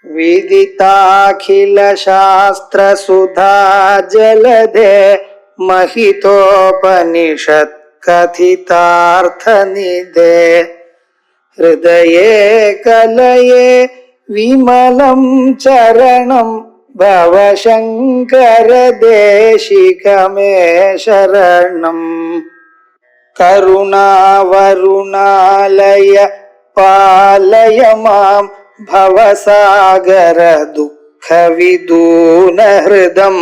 विदिताखिलशास्त्रसुधा जलधे महितोपनिषत् कथितार्थनिधे हृदये कलये विमलं चरणं भवशङ्कर देशिकमे शरणम् करुणावरुणालय पालय मां भवसागर दुःखविदून हृदं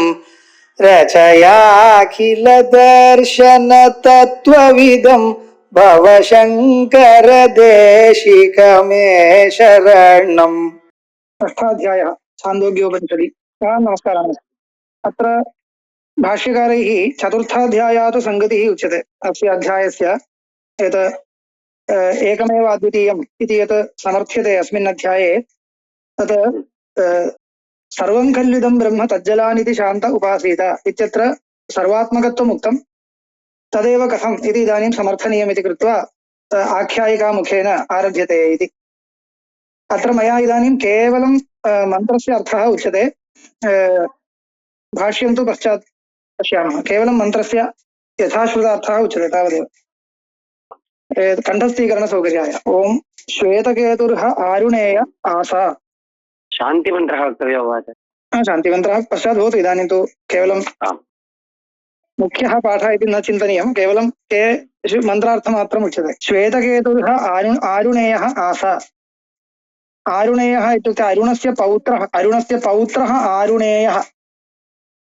रचयाखिल दर्शन तत्त्वविदं भवशङ्कर देशिकमे शरणम्। अष्टाध्यायः छान्दोग्योपनिषदि। नमस्कारः। अत्र भाष्यकारैः चतुर्थाध्यायात् संगतिः उच्यते। अस्य अध्यायस्य यत् एकमेव अद्वितीयम् इति यत् समर्थ्यते अस्मिन् अध्याये तत् सर्वं खल्विदं ब्रह्म तज्जलानिति शान्त उपासीत इत्यत्र सर्वात्मकत्वम् उक्तं। तदेव कथम् इति इदानीं समर्थनीयमिति कृत्वा आख्यायिकामुखेन आरभ्यते इति। अत्र मया इदानीं केवलं मन्त्रस्य अर्थः उच्यते। भाष्यं तु पश्चात् पश्यामः। केवलं मन्त्रस्य यथाश्रुतार्थः उच्यते तावदेव। कण्ठस्थीकरणसौकर्याय ओं श्वेतकेतुर्ह आरुणेय आसा। शान्तिमन्त्रः वक्तव्यो वा? शान्तिमन्त्रः पश्चात् भवतु। इदानीं तु केवलं मुख्यः पाठः इति न चिन्तनीयं, केवलं मन्त्रार्थमात्रम् उच्यते। श्वेतकेतुर्ह आरुणेयः आसा। आरुणेयः इत्युक्ते अरुणस्य पौत्रः आरुणेयः।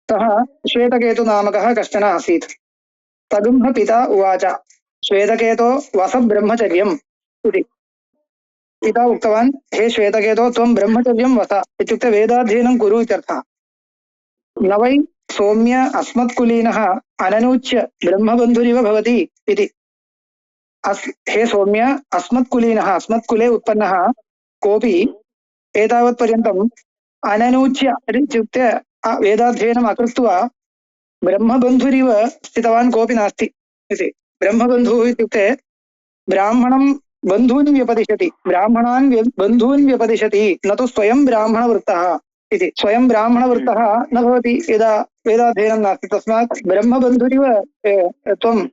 सः श्वेतकेतुनामकः कश्चन आसीत्। तगुंह पिता उवाच श्वेतकेतो वस ब्रह्मचर्यम् इति। पिता उक्तवान्, हे श्वेतकेतो त्वं ब्रह्मचर्यं वस इत्युक्ते वेदाध्ययनं कुरु इत्यर्थः। न वै सौम्य अस्मत्कुलीनः अननूच्य ब्रह्मबन्धुरिव भवति इति। हे सौम्य अस्मत्कुलीनः, अस्मत्कुले उत्पन्नः कोऽपि एतावत्पर्यन्तम् अननूच्य इत्युक्ते वेदाध्ययनम् अकृत्वा ब्रह्मबन्धुरिव स्थितवान् कोऽपि नास्ति इति। ब्रह्मबन्धुः इत्युक्ते ब्राह्मणं बन्धून् व्यपदिशति, ब्राह्मणान् बन्धून् व्यपदिशति, न तु स्वयं ब्राह्मणवृत्तः इति। स्वयं ब्राह्मणवृत्तः न भवति यदा वेदाध्ययनं नास्ति। तस्मात् ब्रह्मबन्धुरिव त्वं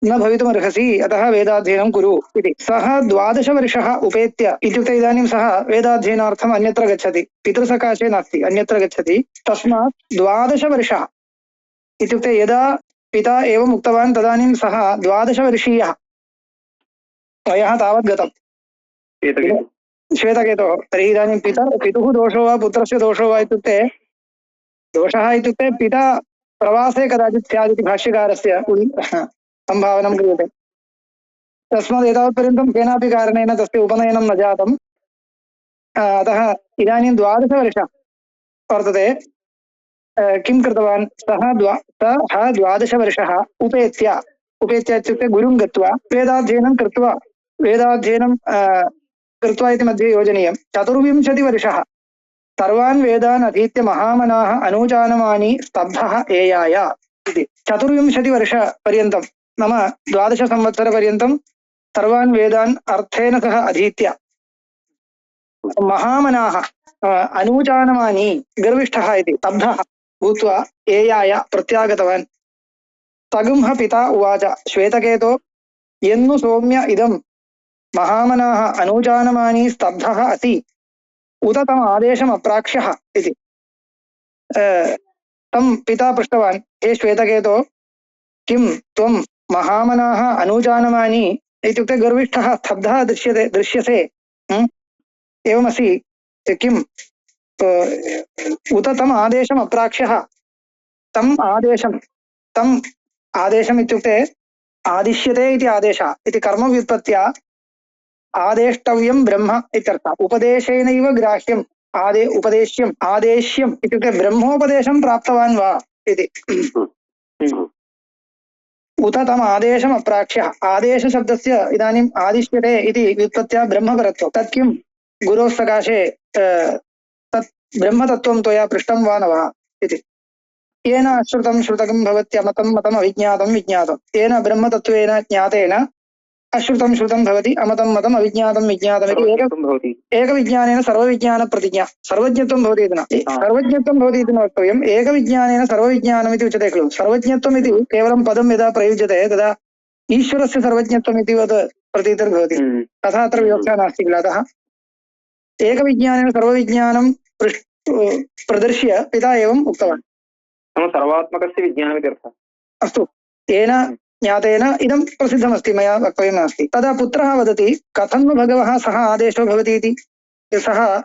न भवितुमर्हसि, अतः वेदाध्ययनं कुरु इति। सः 12 वर्षः उपेत्य इत्युक्ते इदानीं सः वेदाध्ययनार्थम् अन्यत्र गच्छति, पितृसकाशे नास्ति, अन्यत्र गच्छति। तस्मात् 12 वर्षः इत्युक्ते यदा पिता एवम् उक्तवान् तदानीं सः 12 वर्षीयः वयः तावत् गतम् श्वेतकेतोः। तर्हि इदानीं पितुः दोषो वा पुत्रस्य दोषो वा इत्युक्ते दोषः इत्युक्ते पिता प्रवासे कदाचित् स्यात् इति भाष्यकारस्य सम्भावनं क्रियते। तस्मात् एतावत्पर्यन्तं केनापि कारणेन तस्य उपनयनं न जातम्। अतः इदानीं 12 वर्षः वर्तते। किं कृतवान् सः 12 वर्षः उपेत्य इत्युक्ते गुरुं गत्वा वेदाध्ययनं कृत्वा इति मध्ये योजनीयं। 24 वर्षः सर्वान् वेदान् अधीत्य महामनाः अनुजानमानि स्तब्धः एयाय इति। 24 वर्षपर्यन्तं नाम 12 संवत्सरपर्यन्तं सर्वान् वेदान् अर्थेन सह अधीत्य महामनाः अनुजानमानि गर्विष्ठः इति स्तब्धः भूत्वा एयाय प्रत्यागतवान्। तगुंह पिता उवाच श्वेतकेतो यन्नु सौम्य इदं महामनाः अनुजानमानि स्तब्धः असि उत तम आदेशम् अप्राक्ष्यः इति। तं पिता पृष्टवान्, हे श्वेतकेतो किं त्वं महामनाः अनुजानमानि इत्युक्ते गर्विष्ठः स्तब्धः दृश्यसे एवमसि किम् उत तम आदेशम् अप्राक्ष्यः। तम् आदेशम् इत्युक्ते आदिश्यते इति आदेशः इति कर्मव्युत्पत्त्या आदेष्टव्यं ब्रह्म इत्यर्थः। उपदेशेनैव ग्राह्यम् आदेश्यम् इत्युक्ते ब्रह्मोपदेशं प्राप्तवान् वा इति। उत तम आदेशम् अप्राक्ष्यः। आदेशशब्दस्य इदानीम् आदिश्यते इति व्युत्पत्त्या ब्रह्मपरत्वं। तत् किं गुरोः सकाशे तत् ब्रह्मतत्त्वं त्वया पृष्टं वा न वा इति। येन अश्रुतं श्रुतकं भवत्यमतं मतम् अविज्ञातं विज्ञातं। येन ब्रह्मतत्त्वेन ज्ञातेन अश्रुतं श्रुतं भवति अमतं मतम् अविज्ञातं विज्ञातमिति एकविज्ञानेन सर्वविज्ञानप्रतिज्ञा सर्वज्ञत्वं भवति इति न सर्वज्ञत्वं भवति इति न वक्तव्यम् एकविज्ञानेन सर्वविज्ञानमिति उच्यते खलु सर्वज्ञत्वमिति केवलं पदं यदा प्रयुज्यते तदा ईश्वरस्य सर्वज्ञत्वमिति वत् प्रतीतिर्भवति तथा अत्र व्यवस्था नास्ति किल अतः एकविज्ञानेन सर्वविज्ञानं प्रदर्श्य पिता एवम् उक्तवान् सर्वात्मकस्य विज्ञानमिति अर्थः अस्तु येन ज्ञातेन इदं प्रसिद्धमस्ति मया वक्तव्यं नास्ति तदा पुत्रः वदति कथं नु भगवः सः आदेशो भवति इति सः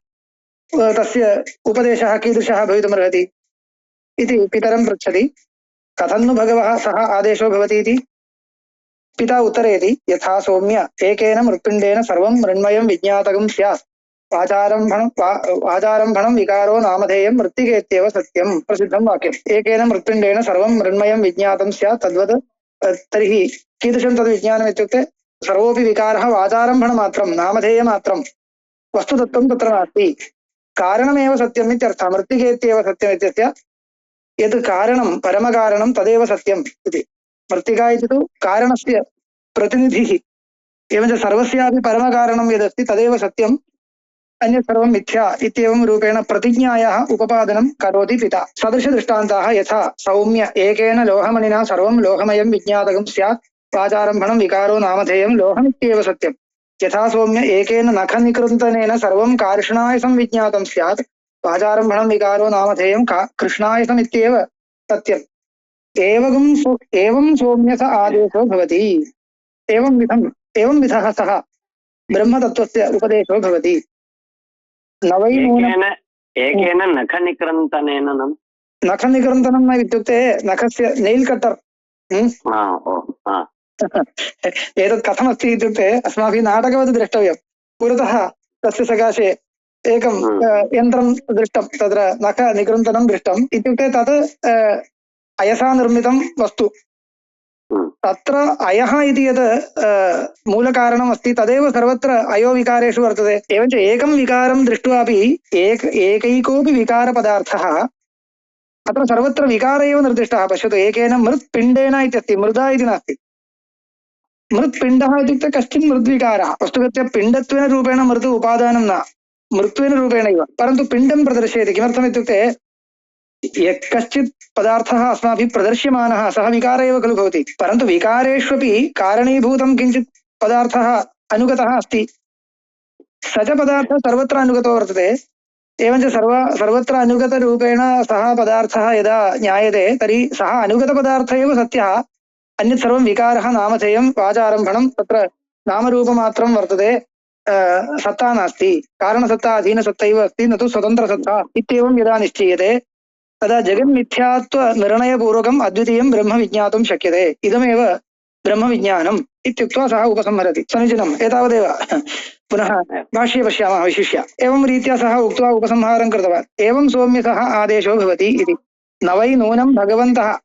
तस्य उपदेशः कीदृशः भवितुमर्हति इति पितरं पृच्छति कथं नु भगवः सः आदेशो भवति इति पिता उत्तरयति यथा सौम्य एकेन मृत्पिण्डेन सर्वं मृण्मयं विज्ञातकं स्यात् वाचारम्भणं विकारो नामधेयं मृत्तिकेत्येव सत्यं प्रसिद्धं वाक्यम् एकेन मृत्पिण्डेन सर्वं मृण्मयं विज्ञातं स्यात् तद्वत् तर्हि कीदृशं तद् विज्ञानम् इत्युक्ते सर्वोऽपि विकारः वाचारम्भणमात्रं नामधेयमात्रं वस्तुतत्त्वं तत्र नास्ति कारणमेव सत्यम् इत्यर्थः मृत्तिकेत्येव सत्यम् इत्यस्य यत् कारणं परमकारणं तदेव सत्यम् इति मृत्तिका इति तु कारणस्य प्रतिनिधिः एवञ्च सर्वस्यापि परमकारणं यदस्ति तदेव सत्यम् अन्यत् सर्वं मिथ्या इत्येवं रूपेण प्रतिज्ञायाः उपपादनं करोति पिता सदृशदृष्टान्ताः यथा सौम्य एकेन लोहमणिना सर्वं लोहमयं विज्ञातकं स्यात् वाचारम्भणं विकारो नामधेयं लोहमित्येव सत्यं यथा सौम्य एकेन नखनिकृन्तनेन सर्वं कार्ष्णायसं विज्ञातं स्यात् वाचारम्भणं विकारो नामधेयं कृष्णायसमित्येव सत्यम् एवं सौम्य स आदेशो भवति एवं विधः सः ब्रह्मतत्त्वस्य उपदेशो भवति एकेन नखनिकृन्तनेन नखनिकृन्तनं इत्युक्ते नखस्य नेल् कट्टर् एतत् कथमस्ति इत्युक्ते अस्माभिः नाटकवत् द्रष्टव्यं पुरतः तस्य सकाशे एकं यन्त्रं दृष्टं तत्र नखनिकृन्तनं दृष्टम् इत्युक्ते तत् अयसा निर्मितं वस्तु तत्र अयः इति यत् मूलकारणम् अस्ति तदेव सर्वत्र अयो विकारेषु वर्तते एवञ्च एकं विकारं दृष्ट्वापि एकैकोऽपि विकारपदार्थः अत्र सर्वत्र विकार एव निर्दिष्टः पश्यतु एकेन मृत्पिण्डेन इत्यस्ति मृदा इति नास्ति मृत्पिण्डः इत्युक्ते कश्चित् मृद्विकारः वस्तुगत्या पिण्डत्वेन रूपेण मृत् उपादानं न मृत्वेन रूपेणैव परन्तु पिण्डं प्रदर्शयति किमर्थम् इत्युक्ते यः कश्चित् पदार्थः अस्माभिः प्रदर्श्यमानः सः विकार एव खलु भवति परन्तु विकारेष्वपि कारणीभूतं किञ्चित् पदार्थः अनुगतः अस्ति स च पदार्थः सर्वत्र अनुगतो वर्तते एवञ्च सर्वत्र अनुगतरूपेण सः पदार्थः यदा ज्ञायते तर्हि सः अनुगतपदार्थ एव सत्यः अन्यत् सर्वं विकारः नामधेयं वाचारम्भणं तत्र नामरूपमात्रं वर्तते सत्ता नास्ति कारणसत्ता अधीनसत्तैव अस्ति न तु स्वतन्त्रसत्ता इत्येवं यदा निश्चीयते तदा जगन्मिथ्यात्व निर्णयपूर्वकम् अद्वितीयं ब्रह्म विज्ञातुं शक्यते इदमेव ब्रह्मविज्ञानम् इत्युक्त्वा सः उपसंहरति समीचीनम् एतावदेव पुनः भाष्ये पश्यामः विशिष्य एवं रीत्या सः उक्त्वा उपसंहारं कृतवान् एवं सौम्य सः आदेशो भवति इति न वै नूनं भगवन्तः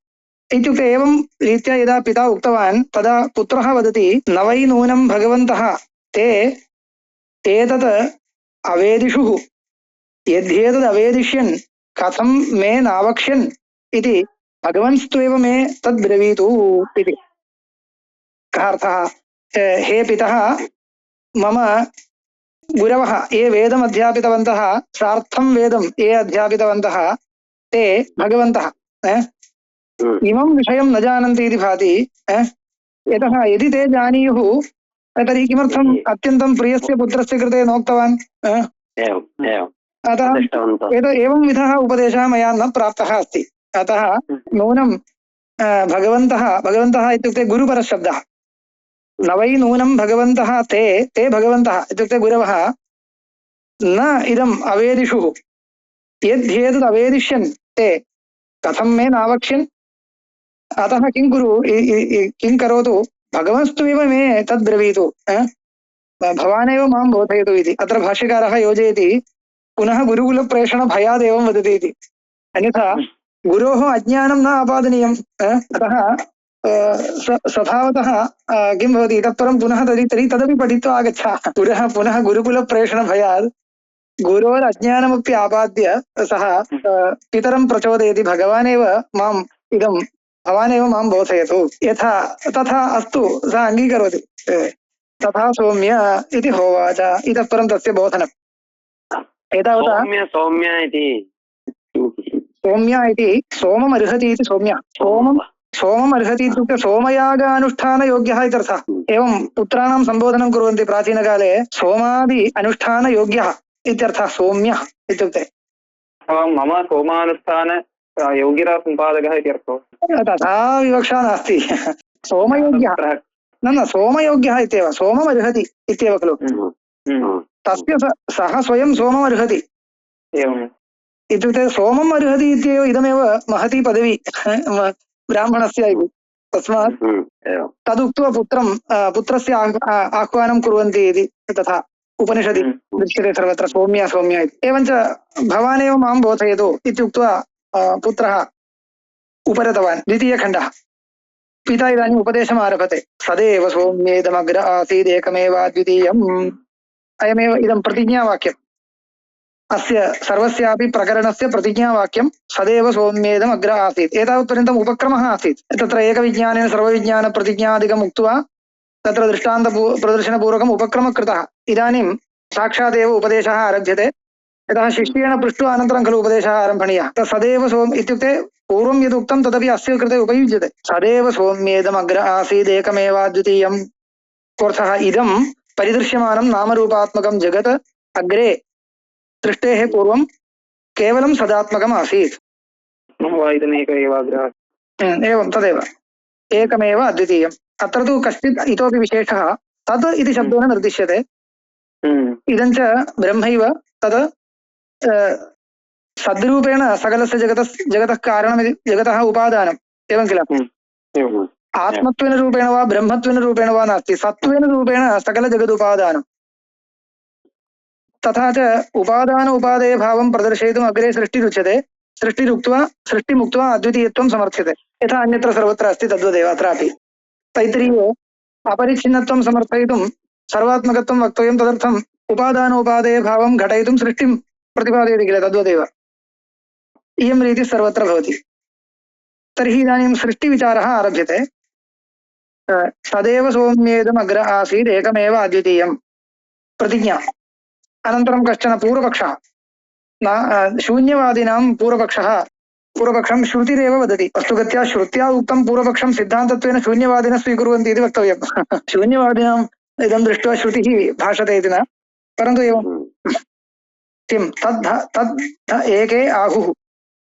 इत्युक्ते एवं रीत्या यदा पिता उक्तवान् तदा पुत्रः वदति न वै नूनं भगवन्तः ते एतत् अवेदिषुः यद्येतद् अवेदिष्यन् कथं मे नावक्ष्यन् इति भगवंस्त्वेव मे तद्ब्रवीतु इति कः अर्थः हे पितः मम गुरवः ये वेदम् अध्यापितवन्तः सार्थं वेदं ये अध्यापितवन्तः ते भगवन्तः इमं विषयं न जानन्ति इति भाति यतः यदि ते जानीयुः तर्हि किमर्थम् अत्यन्तं प्रियस्य पुत्रस्य कृते नोक्तवान् अतः एवं विधः उपदेशः मया न प्राप्तः अस्ति अतः नूनं भगवन्तः इत्युक्ते गुरुपरशब्दः न वै नूनं भगवन्तः ते भगवन्तः इत्युक्ते गुरवः न इदम् अवेदिषुः यद्येतद् अवेदिष्यन् ते कथं मे नावक्ष्यन् अतः किं कुरु किं करोतु भगवंस्त्वेव मे तद्ब्रवीतु भवानेव मां बोधयतु इति अत्र भाष्यकारः योजयति पुनः गुरुकुलप्रेषण भयादेवं वदति इति अन्यथा गुरोः अज्ञानं न आपादनीयम् अतः स्वभावतः किं भवति तत्परं पुनः तर्हि तदपि पठित्वा आगच्छ पुनः गुरुकुलप्रेषण भयात् गुरोरज्ञानमपि आपाद्य सः पितरं प्रचोदयति भगवानेव माम् इदं भवानेव मां बोधयतु यथा तथा अस्तु सः अङ्गीकरोति तथा सौम्य इति होवाच। इतः परं तस्य बोधनम्। एतावता सौम्य सौम्य इति सौम्य इति सोमम् अर्हति इति सौम्य। सोमम् अर्हति इत्युक्ते सोमयागानुष्ठानयोग्यः इत्यर्थः। एवं पुत्राणां सम्बोधनं कुर्वन्ति प्राचीनकाले, सोमादि अनुष्ठानयोग्यः इत्यर्थः सौम्यः इत्युक्ते। मम सोमानुष्ठान योगिरा सम्पादकः इति अर्थो। तथा विवक्षा नास्ति। सोमयोग्यः न सोमयोग्यः इत्येव, सोमम् अर्हति इत्येव खलु। तस्य सः स्वयं सोमम् अर्हति एवम् इत्युक्ते सोमम् अर्हति इत्येव इदमेव महती पदवी ब्राह्मणस्य इति। तस्मात् तदुक्त्वा पुत्रस्य आह्वानं कुर्वन्ति इति तथा उपनिषदि दृश्यते सर्वत्र सौम्य सौम्य इति। एवञ्च भवानेव मां बोधयतु इत्युक्त्वा पुत्रः उपरतवान्। द्वितीयखण्डः। पिता इदानीम् उपदेशम् आरभते। सदेव सौम्येदमग्र आसीदेकमेव द्वितीयम्। अयमेव इदं प्रतिज्ञावाक्यम्। अस्य सर्वस्यापि प्रकरणस्य प्रतिज्ञावाक्यं सदैव सौम्येदम् अग्र आसीत्। एतावत्पर्यन्तम् उपक्रमः आसीत्। तत्र एकविज्ञानेन सर्वविज्ञानप्रतिज्ञादिकम् उक्त्वा तत्र दृष्टान्त प्रदर्शनपूर्वकम् उपक्रमः कृतः। इदानीं साक्षादेव उपदेशः आरभ्यते। यतः शिष्येण पृष्ट्वा अनन्तरं खलु उपदेशः आरम्भणीयः। सदैव सौम्य इत्युक्ते पूर्वं यदुक्तं तदपि अस्य कृते उपयुज्यते। सदैव सौम्येदम् अग्र आसीदेकमेव द्वितीयम्। कोऽर्थः? इदं परिदृश्यमानं नामरूपात्मकं जगत् अग्रे सृष्टेः पूर्वं केवलं सदात्मकम् आसीत्। एवं तदेव एकमेव अद्वितीयम्। अत्र तु कश्चित् इतोपि विशेषः तत् इति शब्देन निर्दिश्यते। इदं च ब्रह्मैव तत् सद्रूपेण सकलस्य जगतः कारणमिति, जगतः उपादानम्। एवं किल? आत्मत्वेन रूपेण वा ब्रह्मत्वेन रूपेण वा नास्ति, सत्त्वेन रूपेण सकलजगदुपादानम्। तथा च उपादान उपादेय भावं प्रदर्शयितुम् अग्रे सृष्टिरुच्यते। सृष्टिमुक्त्वा अद्वितीयत्वं समर्थ्यते। यथा अन्यत्र सर्वत्र अस्ति तद्वदेव अत्रापि। तैत्तिरीये अपरिच्छिन्नत्वं समर्थयितुं सर्वात्मकत्वं वक्तव्यं, तदर्थम् उपादानोपादेय भावं घटयितुं सृष्टिं प्रतिपादयति किल, तद्वदेव इयं रीतिः सर्वत्र भवति। तर्हि इदानीं सृष्टिविचारः आरभ्यते। सदैव सौम्येदम् अग्र आसीत् एकमेव अद्वितीयं प्रतिज्ञा। अनन्तरं कश्चन पूर्वपक्षः, शून्यवादिनां पूर्वपक्षं श्रुतिरेव वदति। वस्तुगत्या श्रुत्या उक्तं पूर्वपक्षं सिद्धान्तत्वेन शून्यवादिनः स्वीकुर्वन्ति इति वक्तव्यम्। शून्यवादिनाम् इदं दृष्ट्वा श्रुतिः भाषते इति न, परन्तु एवं किं तद् एके आहुः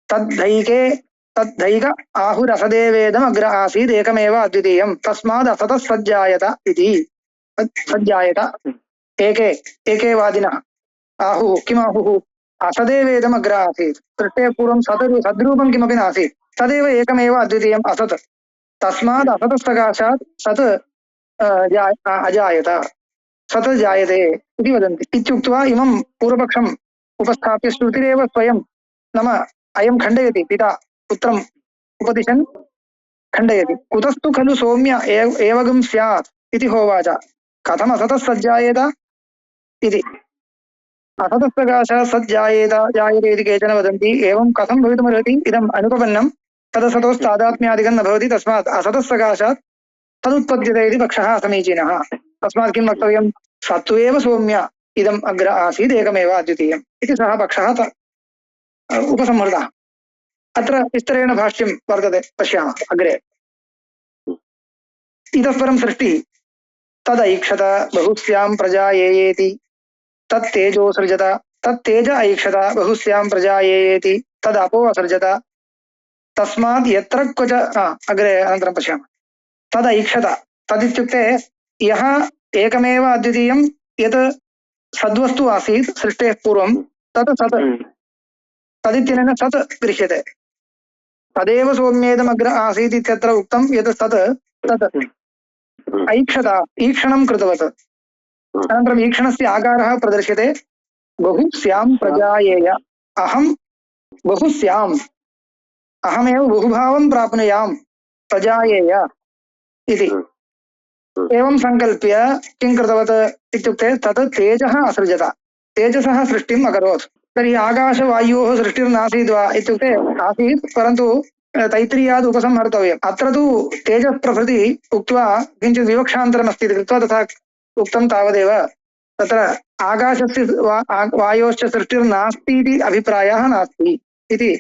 तद्धैक आहुरसदेवेदम् अग्र आसीत् एकमेव अद्वितीयं तस्माद् असतः सज्जायत इति। सज्जायत एके वादिनः आहुः। किम् आहुः? असदेवेदम् अग्र आसीत्। सृष्टेः पूर्वं सद्रूपं किमपि नासीत्, तदेव एकमेव अद्वितीयम् असत्। तस्माद् असतः सत् अजायत, सत् जायते इति वदन्ति। इत्युक्त्वा इमं पूर्वपक्षम् उपस्थाप्य श्रुतिरेव स्वयं, नाम अयं खण्डयति। पिता पुत्रम् उपदिशन् खण्डयति। कुतस्तु खलु सौम्य एवगं स्यात् इति होवाच। कथम् असतः सज्जायेत इति। असतः जायते इति केचन वदन्ति। एवं कथं भवितुमर्हति? इदम् अनुपपन्नं तदसतोस्तादात्म्यादिकं न भवति। तस्मात् असतः सकाशात् तदुत्पद्यते इति पक्षः असमीचीनः। तस्मात् किं वक्तव्यं? सत्त्वेव सौम्य इदम् अग्र आसीत् एकमेव अद्वितीयम् इति सः पक्षः उपसंहृतः। अत्र विस्तरेण भाष्यं वर्तते, पश्यामः अग्रे। इतः परं सृष्टिः तदैक्षत बहुस्यां प्रजायेयेति तत्तेजो सृजत तत्तेज ऐक्षत बहुस्यां प्रजायेयेति तदपो असृजत तस्माद् यत्र क्वच अग्रे अनन्तरं पश्यामः। तदैक्षत तदित्युक्ते यः एकमेव अद्वितीयं यत् सद्वस्तु आसीत् सृष्टेः पूर्वं तत् सत्, तदित्यनेन सत् गृह्यते। तदेव सौम्येदमग्र आसीत् इत्यत्र उक्तं यत् सत् तत् ऐक्षत ईक्षणं कृतवत्। अनन्तरम् ईक्षणस्य आकारः प्रदर्श्यते। बहु स्यां प्रजायेय, अहं बहु स्याम्, अहमेव बहुभावं प्राप्नुयां प्रजायेय इति। एवं सङ्कल्प्य किं कृतवत् इत्युक्ते तत् तेजः असृजत, तेजसः सृष्टिम् अकरोत्। तर्हि आकाशवायोः सृष्टिर्नासीद् वा इत्युक्ते आसीत्, परन्तु तैत्तिरीयाद् उपसंहर्तव्यम्। अत्र तु तेजः प्रभृति उक्त्वा किञ्चित् विवक्षान्तरमस्ति इति कृत्वा तथा उक्तं तावदेव तत्र आकाशस्य वायोश्च सृष्टिर्नास्ति इति अभिप्रायः नास्ति इति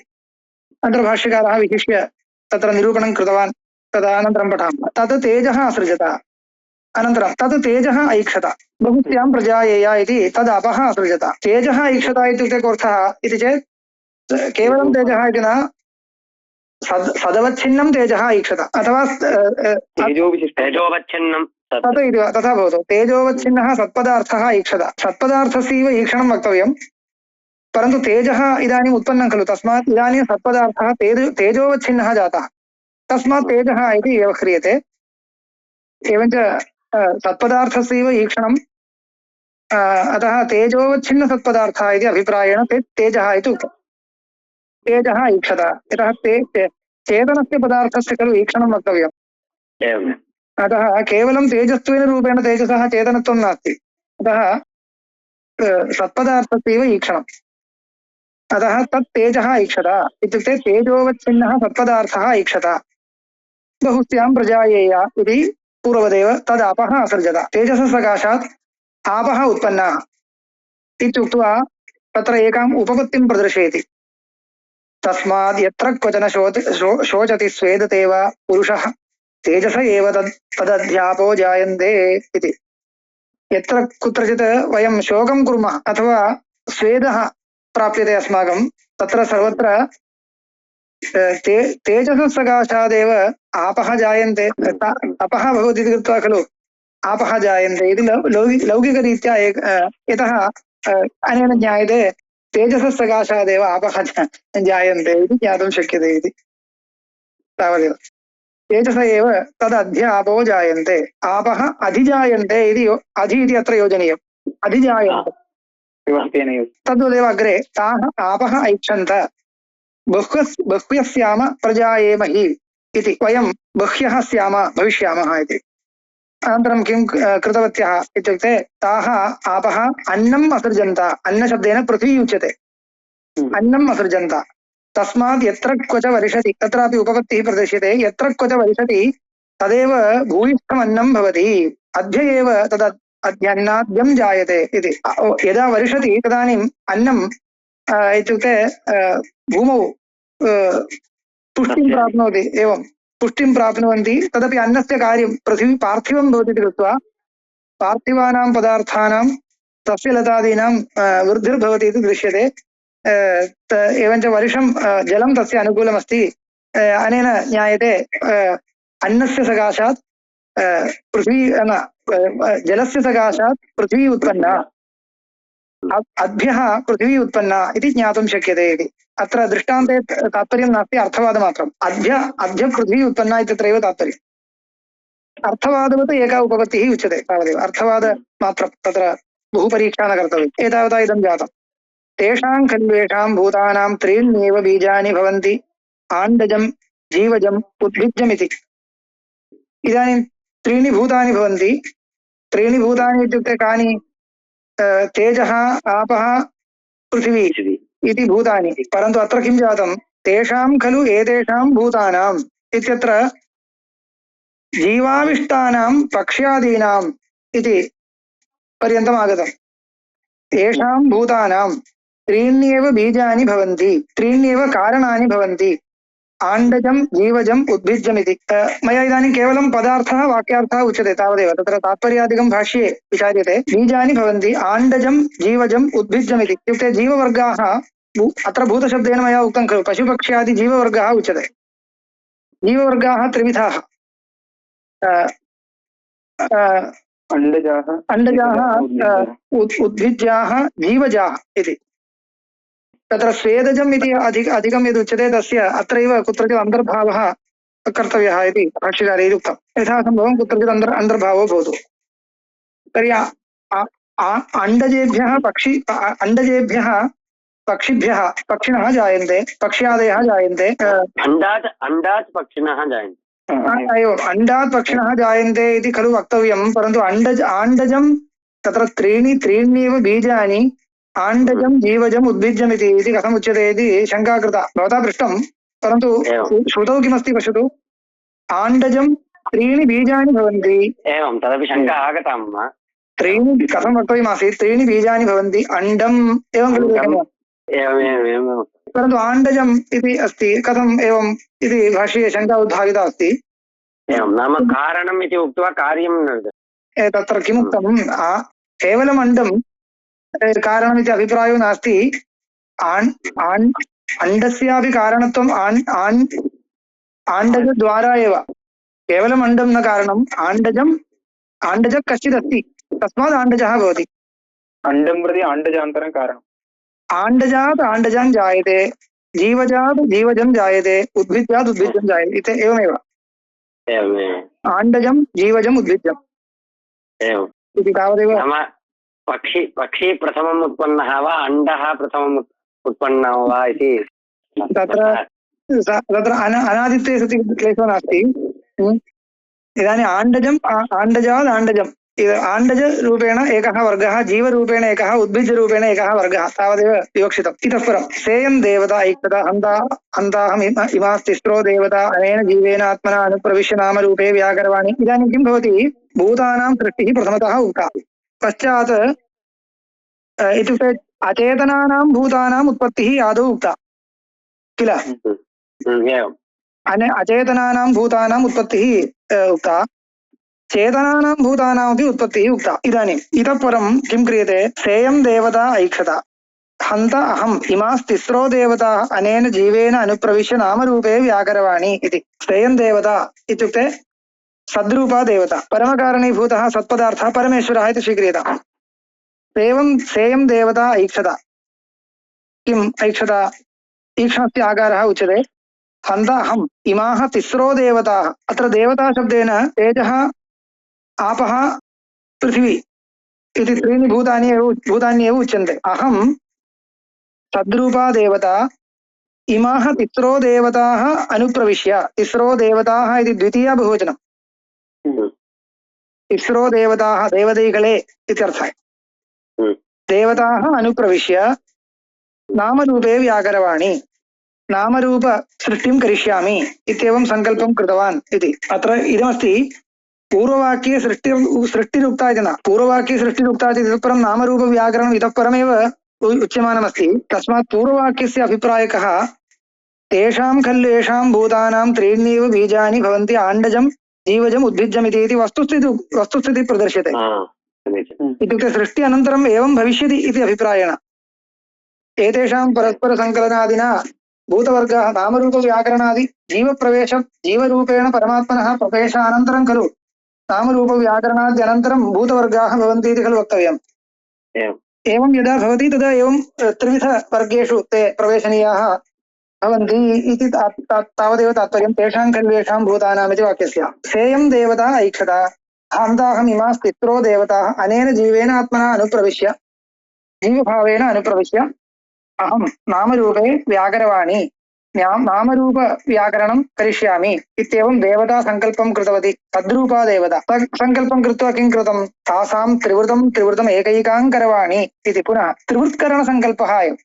अत्र भाष्यकारः विशिष्य तत्र निरूपणं कृतवान्। तदनन्तरं पठामः। तत् तेजः असृजत, अनन्तरं तत् तेजः ऐक्षत, बहुस्यां प्रजायेय इति तद् अपः असृजत। तेजः ऐक्षत इत्युक्ते कोऽर्थः इति चेत् केवलं तेजः इति न, सदवच्छिन्नं तेजः ऐक्षत अथवा तेजोवच्छिन्नं तत् इति वा तथा भवतु। तेजोवच्छिन्नः सत्पदार्थः ऐक्षत, सत्पदार्थस्यैव ईक्षणं वक्तव्यं, परन्तु तेजः इदानीम् उत्पन्नं खलु, तस्मात् इदानीं सत्पदार्थः तेजोवच्छिन्नः जातः, तस्मात् तेजः इति व्यवह्रियते। एवञ्च सत्पदार्थस्यैव ईक्षणं, अतः तेजोवच्छिन्नसत्पदार्थः इति अभिप्रायेण तेजः इति उक्तम्। तेजः ईक्षत, यतः चेतनस्य पदार्थस्य खलु ईक्षणं वक्तव्यम्। अतः केवलं तेजस्त्वेन रूपेण तेजसः चेतनत्वं नास्ति, अतः सत्पदार्थस्यैव ईक्षणम्। अतः तत् तेजः ऐक्षत इत्युक्ते तेजोवच्छिन्नः सत्पदार्थः ऐक्षत, बहुस्यां प्रजायेय इति पूर्वदेव तदापः असृजत। तेजसः सकाशात् आपः उत्पन्नः इत्युक्त्वा तत्र एकाम् उपपत्तिं प्रदर्शयति। तस्माद् यत्र क्वचन शोचति स्वेदते वा पुरुषः तेजस एव तदध्यापो जायन्ते इति। यत्र कुत्रचित् वयं शोकं कुर्मः अथवा स्वेदः प्राप्यते अस्माकं, तत्र सर्वत्र तेजसः सकाशादेव आपः जायन्ते, अपः भवति इति कृत्वा खलु आपः जायन्ते इति लौकिकरीत्या यतः अनेन ज्ञायते तेजसः सकाशादेव आपः जायन्ते इति ज्ञातुं शक्यते इति। तावदेव। तेजस एव तदध्यापो जायन्ते, आपः अधिजायन्ते इति अधि इति अत्र योजनीयम्। अधिजायन्ते तद्वदेव अग्रे ताः आपः ऐक्षन्त बह्व्यस्याम प्रजायेमहि इति, वयं बह्व्यः स्याम भविष्यामः इति। अनन्तरं किं कृतवत्यः इत्युक्ते ताः आपः अन्नम् असृजन्त, अन्नशब्देन पृथ्वी उच्यते, अन्नम् असृजन्त। तस्मात् यत्र क्वच वर्षति, तत्रापि उपपत्तिः प्रदर्श्यते, यत्र क्वच वर्षति तदेव भूयिष्ठम् अन्नं भवति, अद्य एव तद् अद्यन्नाद्यं जायते इति। यदा वर्षति तदानीम् अन्नम् इत्युक्ते भूमौ पुष्टिं प्राप्नोति, एवं पुष्टिं प्राप्नुवन्ति। तदपि अन्नस्य कार्यं पृथिवी पार्थिवं भवति इति कृत्वा पार्थिवानां पदार्थानां सस्यलतादीनां वृद्धिर्भवति इति दृश्यते। एवञ्च वर्षं जलं तस्य अनुकूलमस्ति, अनेन ज्ञायते अन्नस्य सकाशात् पृथ्वी जलस्य सकाशात् पृथ्वी उत्पन्ना, अद्भ्यः पृथ्वी उत्पन्ना इति ज्ञातुं शक्यते इति। अत्र दृष्टान्ते तात्पर्यं नास्ति, अर्थवादमात्रम्। अद्य पृथ्वी उत्पन्ना इत्यत्रैव तात्पर्यम्। अर्थवादवत् एका उपपत्तिः उच्यते, तावदेव अर्थवादमात्रं, तत्र बहु परीक्षा न कर्तव्या। एतावता इदं जातम्। तेषां खल्वेषां भूतानां त्रीण्येव बीजानि भवन्ति, आण्डजं जीवजम् उद्भिज्जमिति। इदानीं त्रीणि भूतानि भवन्ति। त्रीणि भूतानि इत्युक्ते कानि? तेजः, आपः, पृथिवी इति भूतानि। परन्तु अत्र किं जातं? तेषां खलु एतेषां भूतानाम् इत्यत्र जीवाविष्टानां पक्ष्यादीनाम् इति पर्यन्तम् आगतम्। तेषां भूतानां त्रीण्येव बीजानि भवन्ति, त्रीण्येव कारणानि भवन्ति, आण्डजं जीवजम् उद्भिज्जमिति। मया इदानीं केवलं पदार्थः वाक्यार्थः उच्यते, तावदेव। तत्र तात्पर्यादिकं भाष्ये विचार्यते। बीजानि भवन्ति, आण्डजं जीवजम् उद्भिज्जमिति इत्युक्ते जीववर्गाः, अत्र भूतशब्देन मया उक्तं खलु, पशुपक्ष्यादि जीववर्गाः उच्यते। जीववर्गाः त्रिविधाः, अण्डजाः, उद्भिज्जाः, जीवजाः इति। तत्र स्वेदजम् इति अधिकं यद् उच्यते तस्य अत्रैव कुत्रचित् अन्तर्भावः कर्तव्यः इति भाष्यकारैः उक्तं। यथा सम्भवं कुत्रचित् अन्तर्भावो भवतु। तर्हि अण्डजेभ्यः पक्षिभ्यः पक्षिणः जायन्ते, पक्ष्यादयः जायन्ते। अण्डात् पक्षिणः जायन्ते, एवम् अण्डात् पक्षिणः जायन्ते इति खलु वक्तव्यं, परन्तु आण्डजं तत्र त्रीण्येव बीजानि, आण्डजं जीवजम् उद्भिज्जमिति इति कथम् उच्यते इति शङ्का कृता, भवता पृष्टं। परन्तु श्रुतौ किमस्ति पश्यतु, आण्डजं त्रीणि बीजानि भवन्ति। एवं तदपि शङ्का आगता मम। त्रीणि कथं वक्तव्यमासीत् त्रीणि बीजानि भवन्ति अण्डम् एवं खलु अण्डम्, लेखनीयम्। परन्तु आण्डजम् इति अस्ति कथम् एवम् इति भाष्ये शङ्का उद्भाविता अस्ति। एवं नाम कारणम् इति उक्त्वा कार्यं न तत्र किमुक्तम् केवलम् अण्डं कारणमिति अभिप्रायो नास्ति। अण्डस्यापि कारणत्वम् आण्डजद्वारा एव केवलम् अण्डं न कारणम् आण्डजः कश्चिदस्ति तस्मात् आण्डजः भवति। अण्डं प्रति आण्डजान्तरं कारणम्। आण्डजात् आण्डजं जायते, जीवजात् जीवजं जायते, उद्भिद्यात् उद्भिद्यं जायते इति एवमेव आण्डजं जीवजम् उद्भिद्यम् इति तावदेव। पक्षी प्रथमम् उत्पन्नः वा अण्डः प्रथमम् उत्पन्नः वा इति तत्र अनादित्वे सति क्लेशो नास्ति। इदानीम् आण्डजात् आण्डजम् आण्डजरूपेण एकः वर्गः, जीवरूपेण एकः, उद्भिज्यरूपेण एकः वर्गः तावदेव विवक्षितम्। इतः परं सेयं देवता ऐक्यता हन्ताहम् इमास्तिस्रो देवता अनेन जीवेन आत्मना अनुप्रविश्य नामरूपे व्याकरवाणि। इदानीं किं भवति भूतानां सृष्टिः प्रथमतः उक्ता, पश्चात् इत्युक्ते अचेतनानां भूतानाम् उत्पत्तिः आदौ उक्ता किल। अचेतनानां भूतानाम् उत्पत्तिः उक्ता, चेतनानां भूतानामपि उत्पत्तिः उक्ता। इदानीम् इतः परं किं क्रियते सेयं देवता ऐक्षता हन्त अहम् इमास्तिस्रो देवताः अनेन जीवेन अनुप्रविश्य नामरूपे व्याकरवाणि इति। सेयं देवता इत्युक्ते सद्रूपा देवता, परमकारणीभूतः सत्पदार्थः परमेश्वरः इति स्वीक्रियता। सेयं देवता ऐक्षता, किम् ऐक्षता ईक्षणस्य आकारः उच्यते। हन्त अहम् इमाः तिस्रो देवताः, अत्र देवता शब्देन तेजः आपः पृथिवी इति त्रीणि भूतानि एव उच्यन्ते। अहं सद्रूपा देवता, इमाः तिस्रो देवताः अनुप्रविश्य, तिस्रो देवताः इति द्वितीया बहुवचनं, तिस्रो देवताः देवदैकले इत्यर्थः। देवताः अनुप्रविश्य नामरूपे व्याकरवाणि, नामरूप सृष्टिं करिष्यामि इत्येवं सङ्कल्पं कृतवान् इति। अत्र इदमस्ति पूर्ववाक्ये सृष्टिरुक्ता इति न, पूर्ववाक्ये सृष्टिरुक्ता इति इतः परं नामरूपव्याकरणम् इतः परमेव उच्यमानमस्ति। तस्मात् पूर्ववाक्यस्य अभिप्रायकः तेषां खल्ु येषां भूतानां त्रीण्येव बीजानि भवन्ति आण्डजं जीवजम् उद्भिज्जम् इति वस्तुस्थितिः प्रदर्श्यते। इत्युक्ते सृष्टि अनन्तरम् एवं भविष्यति इति अभिप्रायेण एतेषां परस्परसङ्कलनादिना भूतवर्गः नामरूपव्याकरणादि जीवरूपेण परमात्मनः प्रवेशानन्तरं खलु नामरूपव्याकरणाद्यनन्तरं भूतवर्गाः भवन्ति इति खलु वक्तव्यम्। एवं यदा भवति तदा एवं त्रिविधवर्गेषु ते प्रवेशनीयाः भवन्ति इति तावदेव तात्पर्यं तेषां खल्ु येषां भूतानाम् इति वाक्यस्य। सेयं देवता ऐक्षता हन्ताहम् इमास्तिस्रो देवताः अनेन जीवेन आत्मना अनुप्रविश्य, जीवभावेन अनुप्रविश्य अहं नामरूपे व्याकरवाणि, नामरूपव्याकरणं करिष्यामि इत्येवं देवता सङ्कल्पं कृतवती। तद्रूपा देवता सङ्कल्पं कृत्वा किं कृतं तासां त्रिवृतम् एकैकां करवाणि इति। पुनः त्रिवृत्करणसङ्कल्पः एव।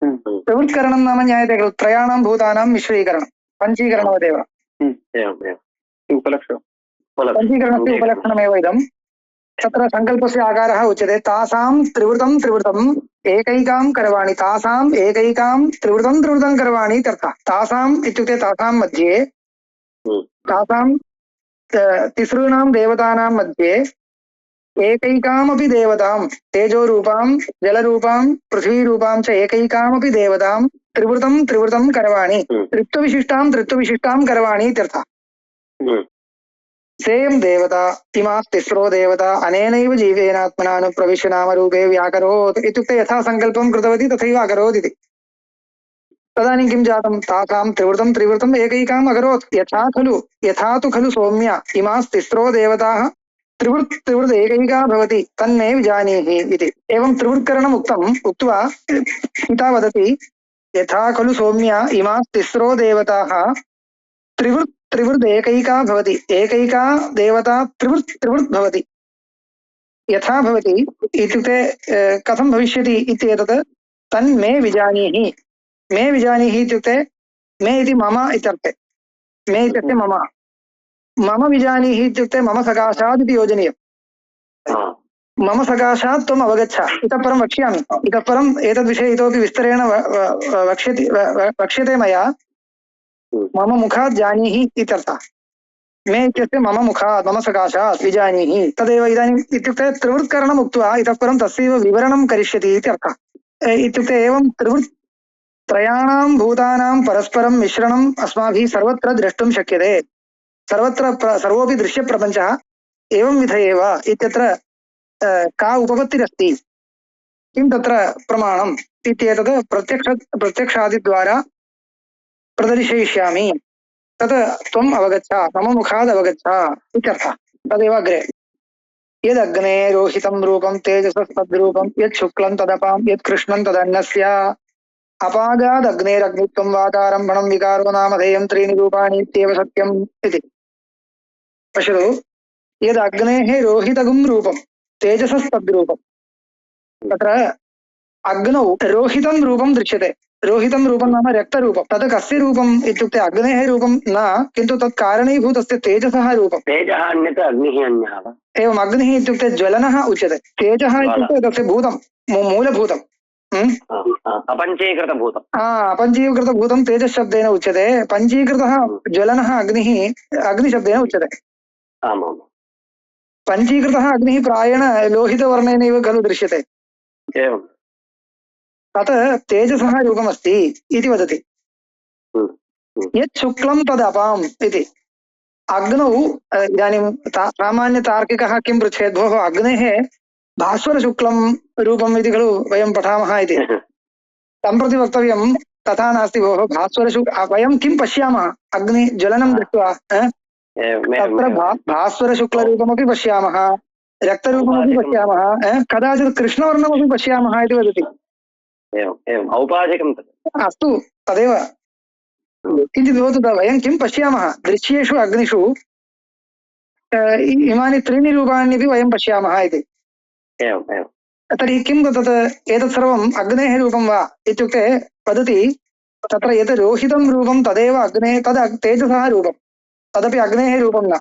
त्रिवृत्करणं नाम ज्ञायते खलु, त्रयाणां भूतानां मिश्रीकरणं, पञ्चीकरणवदेव। पञ्चीकरणस्य उपलक्षणमेव इदं। तत्र सङ्कल्पस्य आकारः उच्यते तासां त्रिवृतम् एकैकां करवाणि, तासाम् एकैकां त्रिवृतं करवाणि इत्यर्थः। तासाम् इत्युक्ते तासां मध्ये, तासां तिसॄणां देवतानां मध्ये एकैकामपि देवतां तेजोरूपां जलरूपां पृथ्वीरूपां च एकैकामपि देवतां त्रिवृतं करवाणि, त्रित्वविशिष्टां करवाणि इत्यर्थः। सेयं देवता इमास्तिस्रो देवता अनेनैव जीवेनात्मना अनुप्रविश्य नामरूपे व्याकरोत् इत्युक्ते यथा सङ्कल्पं कृतवती तथैव अकरोत् इति। तदानीं किं जातं तासां त्रिवृतम् एकैकाम् अकरोत्। यथा तु खलु सौम्य इमास्तिस्रो देवताः त्रिवृत् एकैका भवति तन्मे विजानीहि इति। एवं त्रिवृत्करणम् उक्त्वा पिता वदति यथा खलु सौम्य इमास्तिस्रो देवताः त्रिवृत् एकैका भवति, एकैका देवता त्रिवृत् भवति। यथा भवति इत्युक्ते कथं भविष्यति इत्येतत् तन्मे विजानीहि। मे विजानीहि इत्युक्ते मे इति मम इत्यर्थे, मे इत्यस्य मम विजानीहि इत्युक्ते मम सकाशात् इति योजनीयम्। मम सकाशात् त्वम् अवगच्छ। इतः परं वक्ष्यामि। इतः परम् एतद्विषये इतोपि विस्तरेण वक्ष्यते मया। मम मुखात् जानीहि इत्यर्थः। मे इत्यस्य मम मुखात् मम सकाशात् विजानीहि तदेव इदानीम् इत्युक्ते त्रिवृत्करणम् उक्त्वा इतः परं तस्यैव विवरणं करिष्यति इत्यर्थः। इत्युक्ते एवं त्रयाणां भूतानां परस्परं मिश्रणम् अस्माभिः सर्वत्र द्रष्टुं शक्यते। सर्वत्र सर्वोऽपि दृश्यप्रपञ्चः एवं विध एव इत्यत्र का उपपत्तिरस्ति, किं तत्र प्रमाणम् इत्येतत् प्रत्यक्षादिद्वारा प्रदर्शयिष्यामि। तत् त्वम् अवगच्छ, मम मुखाद् अवगच्छ इत्यर्थः। तदेव अग्रे यदग्ने रोहितं रूपं तेजसस्तद्रूपं यत् शुक्लं तदपां यत् कृष्णं तदन्नस्य अपागादग्नेरग्नित्वं वातारम्भणं विकारो नामधेयं त्रीणि रूपाणि इत्येव सत्यम् इति। पश्यतु, यदग्नेः रोहितगुं रूपं तेजसस्तद्रूपं, तत्र अग्नौ रोहितं रूपं दृश्यते। रोहितं रूपं नाम रक्तरूपं। तत् कस्य रूपम् इत्युक्ते अग्नेः रूपं न, किन्तु तत् कारणीभूतस्य तेजसः रूपं। तेजः अन्यत् अग्निः अन्यः वा? एवम्, अग्निः इत्युक्ते ज्वलनः उच्यते, तेजः इत्युक्ते तस्य भूतं, मूलभूतं, अपञ्चीकृतभूतम्। अपञ्चीकृतभूतं तेजशब्देन उच्यते। पञ्चीकृतः ज्वलनः अग्निशब्देन उच्यते। आमाम्। पञ्चीकृतः अग्निः प्रायेण लोहितवर्णेनैव खलु दृश्यते। एवम्। तत् तेजसः रूपमस्ति इति वदति। यत् शुक्लं तदपाम् इति। अग्नौ इदानीं सामान्यतार्किकः किं पृच्छेत्, भोः अग्नेः भास्वरशुक्लं रूपम् इति खलु वयं पठामः इति। सम्प्रति वक्तव्यं तथा नास्ति भोः। वयं किं पश्यामः अग्निज्वलनं दृष्ट्वा? तत्र भास्वरशुक्लरूपमपि पश्यामः, रक्तरूपमपि पश्यामः, कदाचित् कृष्णवर्णमपि पश्यामः इति वदति। औपाधिकं तत्। अस्तु, तदेव किञ्चित् भवतु। वयं किं पश्यामः दृश्येषु अग्निषु इमानि त्रीणि रूपाण्यपि वयं पश्यामः इति। तर्हि किं तत् एतत् सर्वम् अग्नेः रूपं वा इत्युक्ते वदति तत्र यत् रोहितं रूपं तदेव अग्नेः, तद् तेजसः रूपं, तदपि अग्नेः रूपं न।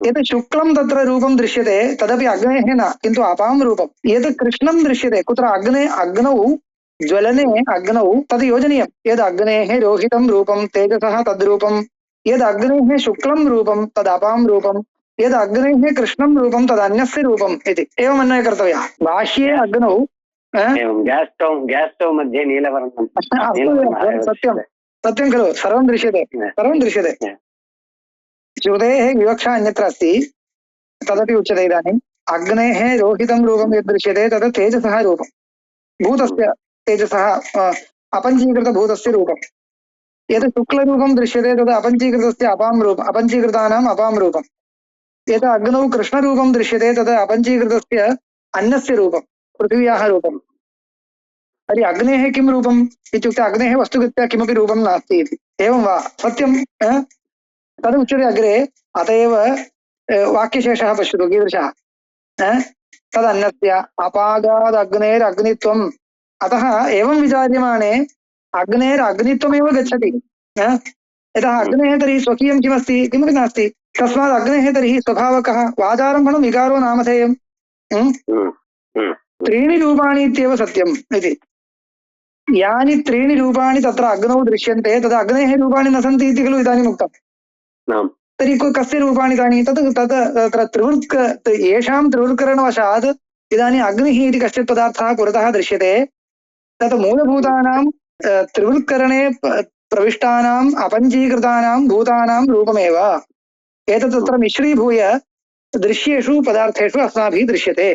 यत् शुक्लं तत्र रूपं दृश्यते तदपि अग्नेः न, किन्तु अपां रूपं। यत् कृष्णं दृश्यते कुत्र अग्नौ ज्वलने अग्नौ तद् योजनीयं। यद् अग्नेः रोहितं रूपं तेजसः तद्रूपं, यद् अग्नेः शुक्लं रूपं तद् अपां रूपं, यद् अग्नेः कृष्णं रूपं तद् अन्यस्य रूपम् इति। एवम् अन्वयः कर्तव्यः। बाह्ये अग्नौ ग्यास् स्टव् मध्ये नीलवर्णं। सत्यं सत्यं खलु, सर्वं दृश्यते। श्रुतेः विवक्षा अन्यत्र अस्ति, तदपि उच्यते। इदानीम् अग्नेः रोहितं रूपं यद् दृश्यते तद् तेजसः रूपं, भूतस्य तेजसः अपञ्चीकृतभूतस्य रूपं। यत् शुक्लरूपं दृश्यते तद् अपञ्चीकृतस्य अपञ्चीकृतानाम् अपां रूपं। यत् अग्नौ कृष्णरूपं दृश्यते तद् अपञ्चीकृतस्य अन्यस्य रूपं, पृथिव्याः रूपं। तर्हि अग्नेः किं रूपम् इत्युक्ते अग्नेः वस्तुगत्या किमपि रूपं नास्ति इति। एवं वा? सत्यं तदुच्यते अग्रे। अत एव वाक्यशेषः पश्यतु कीदृशः। तदन्नस्य अपागादग्नेरग्नित्वम्। अतः एवं विचार्यमाणे अग्नेरग्नित्वमेव गच्छति। यतः अग्नेः तर्हि स्वकीयं किमस्ति, किमपि नास्ति। तस्मात् अग्नेः तर्हि स्वभावकः वाचारम्भणं विकारो नामधेयम्। त्रीणि रूपाणि इत्येव सत्यम् इति। यानि त्रीणि रूपाणि तत्र अग्नौ दृश्यन्ते तद् अग्नेः रूपाणि न सन्ति इति खलु इदानीम् उक्तम्। तर्हि कस्य रूपाणि तानि? तत्र येषां त्रिवृत्करणवशात् इदानीम् अग्निः इति कश्चित् पदार्थः पुरतः दृश्यते, तत् मूलभूतानां त्रिवृत्करणे प्रविष्टानाम् अपञ्चीकृतानां भूतानां रूपमेव। एतत् तत्र मिश्रीभूय दृश्येषु पदार्थेषु अस्माभिः दृश्यते।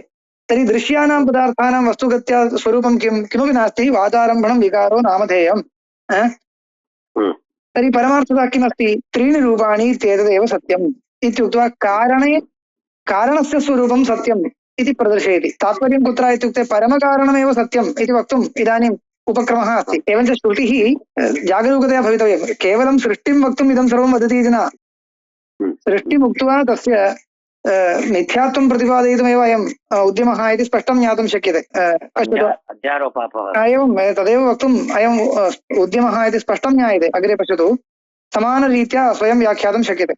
तर्हि दृश्यानां पदार्थानां वस्तुगत्या स्वरूपं किमपि नास्ति, वाचारम्भणं विकारो नामधेयम्। तर्हि परमार्थतः किमस्ति? त्रीणि रूपाणि इत्येतदेव सत्यम् इत्युक्त्वा कारणस्य स्वरूपं सत्यम् इति प्रदर्शयति। तात्पर्यं कुत्र इत्युक्ते परमकारणमेव सत्यम् इति वक्तुम् इदानीम् उपक्रमः अस्ति। एवञ्च श्रुतिः जागरूकतया भवितव्यम्। केवलं सृष्टिं वक्तुम् इदं सर्वं वदति इति न। सृष्टिमुक्त्वा तस्य मिथ्यात्वं प्रतिपादयितुमेव अयम् उद्यमः इति स्पष्टं ज्ञातुं शक्यते। एवं तदेव वक्तुम् अयम् उद्यमः इति स्पष्टं ज्ञायते। अग्रे पश्यतु, समानरीत्या स्वयं व्याख्यातुं शक्यते।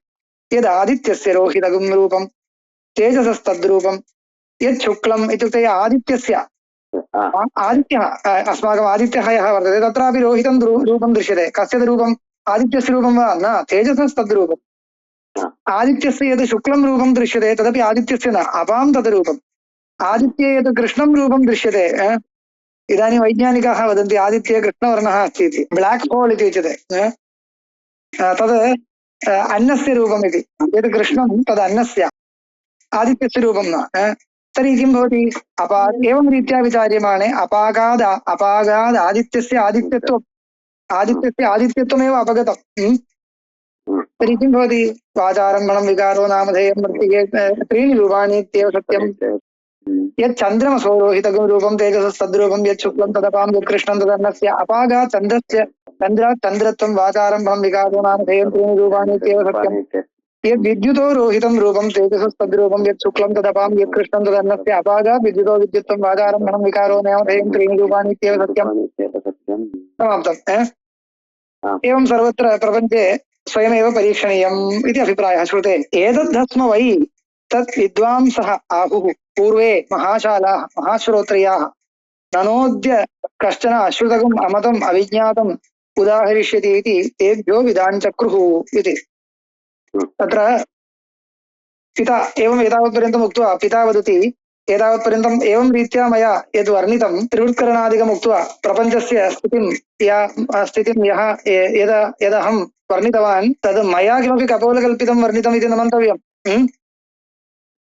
यदादित्यस्य रोहितगुं रूपं तेजसस्तद्रूपं यत् शुक्लम् इत्युक्ते आदित्यस्य आदित्यः अस्माकम् आदित्यः यः वर्तते तत्रापि रोहितं रूपं दृश्यते कस्य रूपम् आदित्यस्य रूपं वा न तेजसस्तद्रूपम् आदित्यस्य यत् शुक्लं रूपं दृश्यते तदपि आदित्यस्य न अपां तद् रूपम् आदित्ये यत् कृष्णं रूपं दृश्यते इदानीं वैज्ञानिकाः वदन्ति आदित्ये कृष्णवर्णः अस्ति इति ब्लाक् होल् इति उच्यते तद् अन्नस्य रूपम् इति यत् कृष्णं तद् अन्नस्य आदित्यस्य रूपं न तर्हि किं भवति एवं रीत्या विचार्यमाणे अपागाद् आदित्यस्य आदित्यत्वमेव अपगतम् तर्हि किं भवति वाचारम्भणं विकारो नामधेयं मृत्तिके त्रीणि रूपाणि इत्येव सत्यं यत् चन्द्रमसो रोहितकं रूपं तेजसस्तद्रूपं यत् शुक्लं तदपां यत् कृष्णं तदन्नस्य अपागात् चन्द्रस्य चन्द्रात् चन्द्रत्वं वाचारम्भं विकारो नामधेयं त्रीणि रूपाणि इत्येव सत्यं यद् विद्युतो रोहितं रूपं तेजसस्तद्रूपं यत् शुक्लं तदपां यत् कृष्णं तदन्नस्य अपागात् विद्युतो विद्युत्वं वाचारम्भणं विकारो नामधेयं त्रीणि रूपाणि इत्येव सत्यं समाप्तम् एवं सर्वत्र प्रपञ्चे स्वयमेव परीक्षणीयम् इति अभिप्रायः श्रुते एतद्धस्म वै तत् विद्वांसः आहुः पूर्वे महाशालाः महाश्रोत्रियाः ननोद्य कश्चन अश्रुतकम् अमतम् अविज्ञातम् उदाहरिष्यति इति तेभ्यो विदाञ्चक्रुः इति तत्र पिता एवम् एतावत्पर्यन्तम् उक्त्वा पिता वदति एतावत्पर्यन्तम् एवं रीत्या मया यद् वर्णितं त्रिवृत्करणादिकम् उक्त्वा प्रपञ्चस्य स्थितिं यदहं वर्णितवान् तद् मया किमपि कपोलकल्पितं वर्णितम् इति न मन्तव्यम्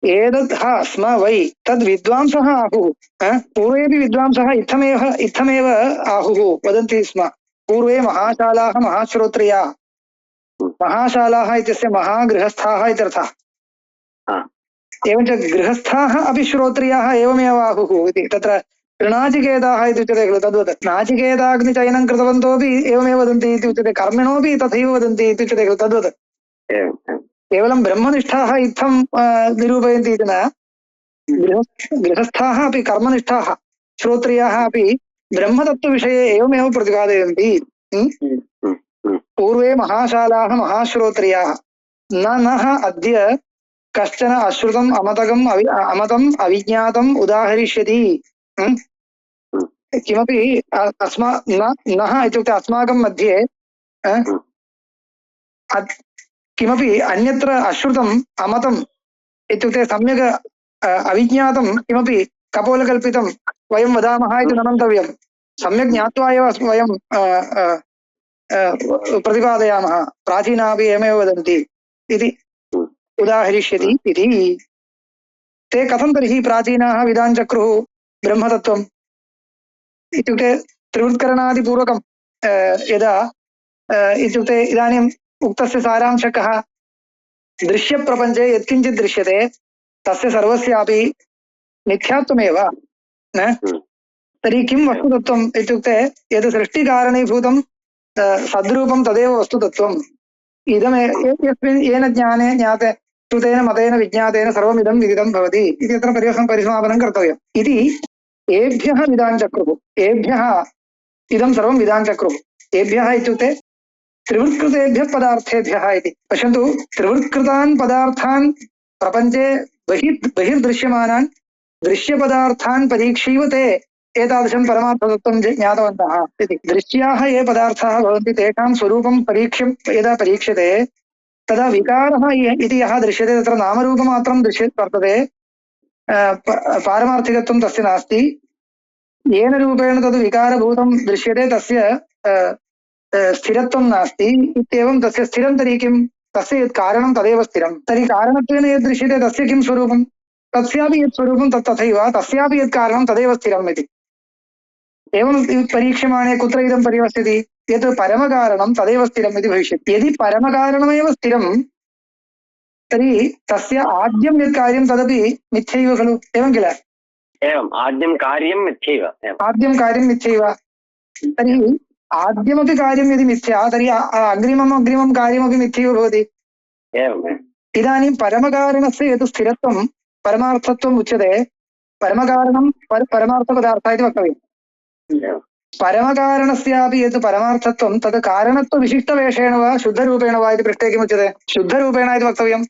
एतद् स्म वै तद् विद्वांसः आहुः पूर्वेपि विद्वांसः इत्थमेव आहुः वदन्ति स्म पूर्वे महाशालाः महाश्रोत्रियाः महाशालाः इत्यस्य महागृहस्थाः इत्यर्थः एवञ्च गृहस्थाः अपि श्रोत्रियाः एवमेव आहुः इति तत्र नाचिकेताः इति उच्यते खलु तद्वत् नाचिकेताग्निचयनं कृतवन्तोपि एवमेव वदन्ति इति उच्यते कर्मिणोऽपि तथैव वदन्ति इति उच्यते खलु तद्वत् केवलं ब्रह्मनिष्ठाः इत्थं निरूपयन्ति इति न गृहस्थाः अपि कर्मनिष्ठाः श्रोत्रियाः अपि ब्रह्मतत्त्वविषये एवमेव प्रतिपादयन्ति पूर्वे महाशालाः महाश्रोत्रियाः नः अद्य कश्चन अश्रुतम् अमतम् अविज्ञातम् उदाहरिष्यति किमपि नः इत्युक्ते अस्माकं मध्ये किमपि अन्यत्र अश्रुतम् अमतम् इत्युक्ते सम्यक् अविज्ञातं किमपि कपोलकल्पितं वयं वदामः इति न मन्तव्यं सम्यक् ज्ञात्वा एव वयं प्रतिपादयामः प्राचीनापि एवमेव वदन्ति इति उदाहरिष्यति इति ते कथं तर्हि प्राचीनाः विदाञ्चक्रुः ब्रह्मतत्त्वम् इत्युक्ते त्रिवृत्करणादिपूर्वकं यदा इत्युक्ते इदानीम् उक्तस्य सारांशः कः दृश्यप्रपञ्चे यत्किञ्चित् दृश्यते तस्य सर्वस्यापि मिथ्यात्वमेव न तर्हि किं वस्तुतत्त्वम् इत्युक्ते यत् सृष्टिकारणीभूतं सद्रूपं तदेव वस्तुतत्त्वम् यस्मिन् येन ज्ञाने ज्ञाते श्रुतेन मतेन विज्ञातेन सर्वमिदं विदितं भवति इति अत्र परिसमापनं कर्तव्यम् इति एभ्यः विदाञ्चक्रुः एभ्यः इदं सर्वं विदाञ्चक्रुः एभ्यः इत्युक्ते त्रिवृत्कृतेभ्यः पदार्थेभ्यः इति पश्यन्तु त्रिवृत्कृतान् पदार्थान् प्रपञ्चे बहिर्दृश्यमानान् दृश्यपदार्थान् परीक्षैव ते एतादृशं परमार्थतत्त्वं ज्ञातवन्तः इति दृश्याः ये पदार्थाः भवन्ति तेषां स्वरूपं यदा परीक्ष्यते तदा विकारः इति यः दृश्यते तत्र नामरूपमात्रं वर्तते पारमार्थिकत्वं तस्य नास्ति येन रूपेण तद् विकारभूतं दृश्यते तस्य स्थिरत्वं नास्ति इत्येवं तस्य स्थिरं तर्हि किं तस्य यत् कारणं तदेव स्थिरं तर्हि कारणत्वेन यद् दृश्यते तस्य किं स्वरूपं तस्यापि यत् स्वरूपं तथैव तस्यापि यत् कारणं तदेव स्थिरम् इति एवं परीक्ष्यमाणे कुत्र इदं परिवस्यति यत् परमकारणं तदेव स्थिरम् इति भविष्यति यदि परमकारणमेव स्थिरं तर्हि तस्य आद्यं यत् कार्यं तदपि मिथ्यैव खलु एवं किल एवम् आद्यं कार्यं मिथ्यैव आद्यं कार्यं मिथ्यैव तर्हि आद्यमपि कार्यं यदि मिथ्या तर्हि अग्रिमं कार्यमपि मिथ्यैव भवति इदानीं परमकारणस्य यत् स्थिरत्वं परमार्थत्वम् उच्यते परमकारणं परमार्थपदार्थः इति वक्तव्यम् परमकारणस्यापि यत् परमार्थत्वं तत् कारणत्वविशिष्टवेषेण वा शुद्धरूपेण वा इति पृष्टे किमुच्यते शुद्धरूपेण इति वक्तव्यम्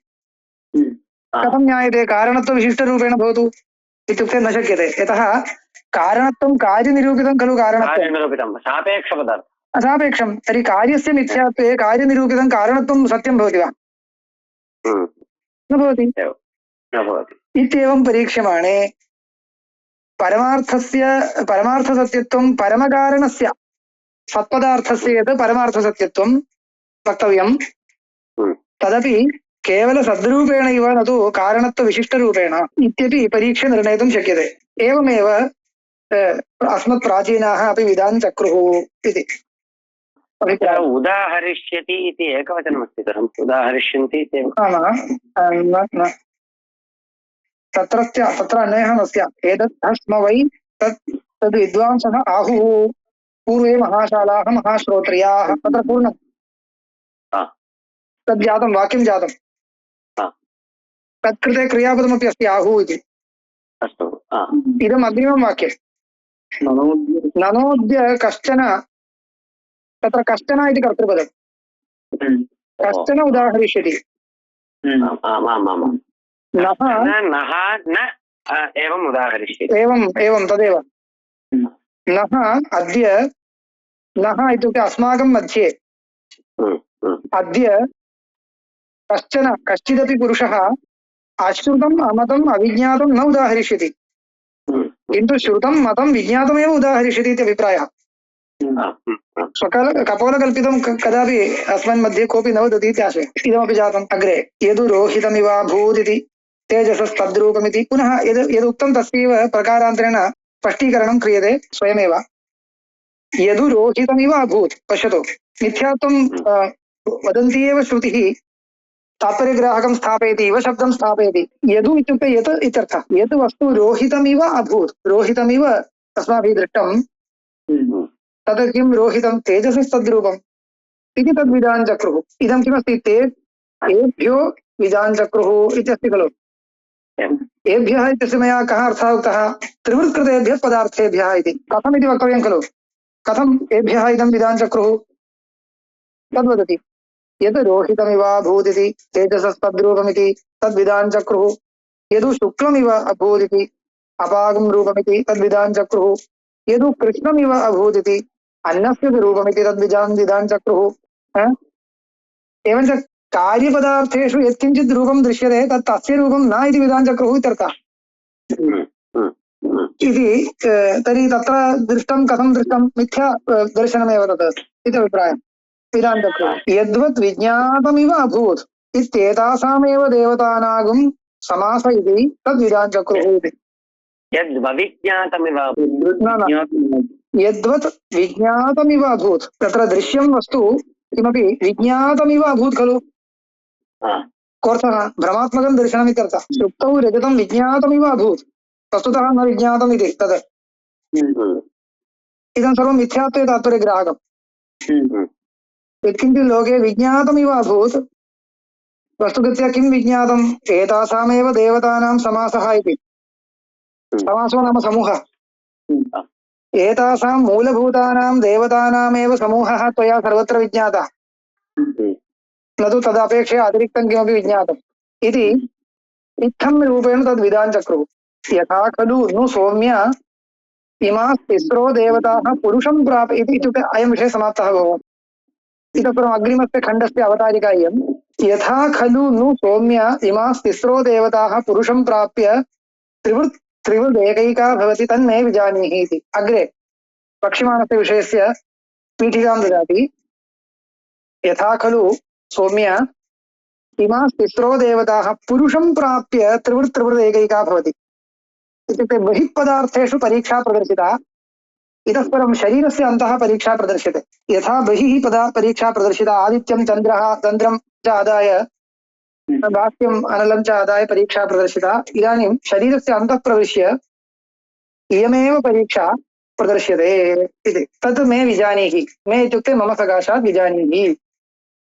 कथं ज्ञायते कारणत्वविशिष्टरूपेण भवतु इत्युक्ते न शक्यते यतः कारणत्वं कार्यनिरूपितं खलु कारणत्वं कार्यनिरूपितं सापेक्षपदार्थः असापेक्षं तर्हि कार्यस्य मिथ्यात्वे कार्यनिरूपितं कारणत्वं सत्यं भवति वा न भवति न भवति इत्येवं परीक्ष्यमाणे परमार्थसत्यत्वं परमकारणस्य सत्पदार्थस्य यत् परमार्थसत्यत्वं वक्तव्यं तदपि केवल सद्रूपेणैव न तु कारणत्वविशिष्टरूपेण इत्यपि परीक्ष्य निर्णेतुं शक्यते एवमेव अस्मत्प्राचीनाः अपि विधान् चक्रुः इति उदाहरिष्यति इति एकवचनमस्ति खलु उदाहरिष्यन्ति तत्र अन्यः न स्यात् एतत् स्म वै तद् विद्वांसः आहुः पूर्वे महाशालाः महाश्रोत्रियाः तत्र पूर्णं तद् जातं वाक्यं जातं तत्कृते क्रियापदमपि अस्ति आहुः इति इदम् अग्रिमं वाक्यं ननोद्य कश्चन तत्र कश्चन इति कर्तृपदं कश्चन उदाहरिष्यति एवं तदेव नः अद्य नः इत्युक्ते अस्माकं मध्ये अद्य कश्चिदपि पुरुषः अश्रुतम् अमतम् अविज्ञातं न उदाहरिष्यति किन्तु श्रुतं मतं विज्ञातमेव उदाहरिष्यति इति अभिप्रायः कपोलकल्पितं कदापि अस्मन् मध्ये कोऽपि न वदति इति आशयः इदमपि जातम् अग्रे यदुरोहितमिवाभूत् इति तेजसस्तद्रूपमिति पुनः यदुक्तं तस्यैव प्रकारान्तरेण स्पष्टीकरणं क्रियते स्वयमेव यदुरोहितमिव अभूत् पश्यतु मिथ्यात्वं वदन्ती एव श्रुतिः तात्पर्यग्राहकं स्थापयति इव शब्दं स्थापयति यदु इत्युक्ते यत् इत्यर्थः यत् वस्तु रोहितमिव अभूत् रोहितमिव अस्माभिः दृष्टं तद् किं रोहितं तेजसस्तद्रूपम् इति तद्विदान् चक्रुः इदं किमस्ति तेभ्यो विदान् चक्रुः इत्यस्ति खलु एभ्यः इत्यस्य मया कः अर्थः उक्तः त्रिवृत्कृतेभ्यः पदार्थेभ्यः इति कथमिति वक्तव्यं खलु कथम् एभ्यः इदं विदान् चक्रुः तद्वदति यद् रोहितमिवाभूदिति तेजसस्तद्रूपमिति तद्विदान् चक्रुः यदु शुक्लमिव अभूदिति अपागं रूपमिति तद्विदान् चक्रुः यदु कृष्णमिव अभूदिति अन्नस्य रूपमिति तद्विदान् चक्रुः एवञ्च कार्यपदार्थेषु यत्किञ्चित् रूपं दृश्यते तत् तस्य रूपं न इति विदान् चक्रुः इत्यर्थः इति तर्हि तत्र दृष्टं कथं दृष्टं मिथ्या दर्शनमेव तत् इति अभिप्रायः विदान् चक्रुः यद्वत् विज्ञातमिव अभूत् इत्येतासामेव देवतानागं समास इति तद्विदान् चक्रुः इति यद्वत् विज्ञातमिव अभूत् तत्र दृश्यं वस्तु किमपि विज्ञातमिव अभूत् खलु कोऽर्थः भ्रमात्मकं दर्शनमित्यर्थः सुप्तौ रजतं विज्ञातमिव अभूत् वस्तुतः न विज्ञातम् इति तद् इदं सर्वं मिथ्यात्वे तात्पर्यग्राहकम् यत्किञ्चित् लोके विज्ञातमिव अभूत् वस्तुगत्या किं विज्ञातम् एतासामेव देवतानां समासः इति समासो नाम समूहः एतासां मूलभूतानां देवतानामेव समूहः त्वया सर्वत्र विज्ञातः न तु तदपेक्षया अतिरिक्तं किमपि ज्ञातम् इति इत्थं रूपेण तद्विदान् चक्रुः यथा खलु नु सौम्य इमाः तिस्रो देवताः पुरुषं प्राप इत्युक्ते अयं विषयः समाप्तः भवति इतः परम् अग्रिमस्य खण्डस्य अवतारिका इयं यथा खलु नु सौम्य इमाः तिस्रो देवताः पुरुषं प्राप्य त्रिवृदेकैका भवति तन्मे विजानीहि इति अग्रे पक्षिमाणस्य विषयस्य पीठिकां ददाति यथा खलु सौम्य इमाः तिस्रो देवताः पुरुषं प्राप्य त्रिवृदेकैका भवति इत्युक्ते बहिः पदार्थेषु परीक्षा प्रदर्शिता इतः परं शरीरस्य अन्तः परीक्षा प्रदर्श्यते यथा बहिः परीक्षा प्रदर्शिता आदित्यं चन्द्रं च आदाय बाह्यम् अनलं च आदाय परीक्षा प्रदर्शिता इदानीं शरीरस्य अन्तः प्रविश्य इयमेव परीक्षा प्रदर्श्यते इति तत् मे विजानीहि मे इत्युक्ते मम सकाशात् विजानीहि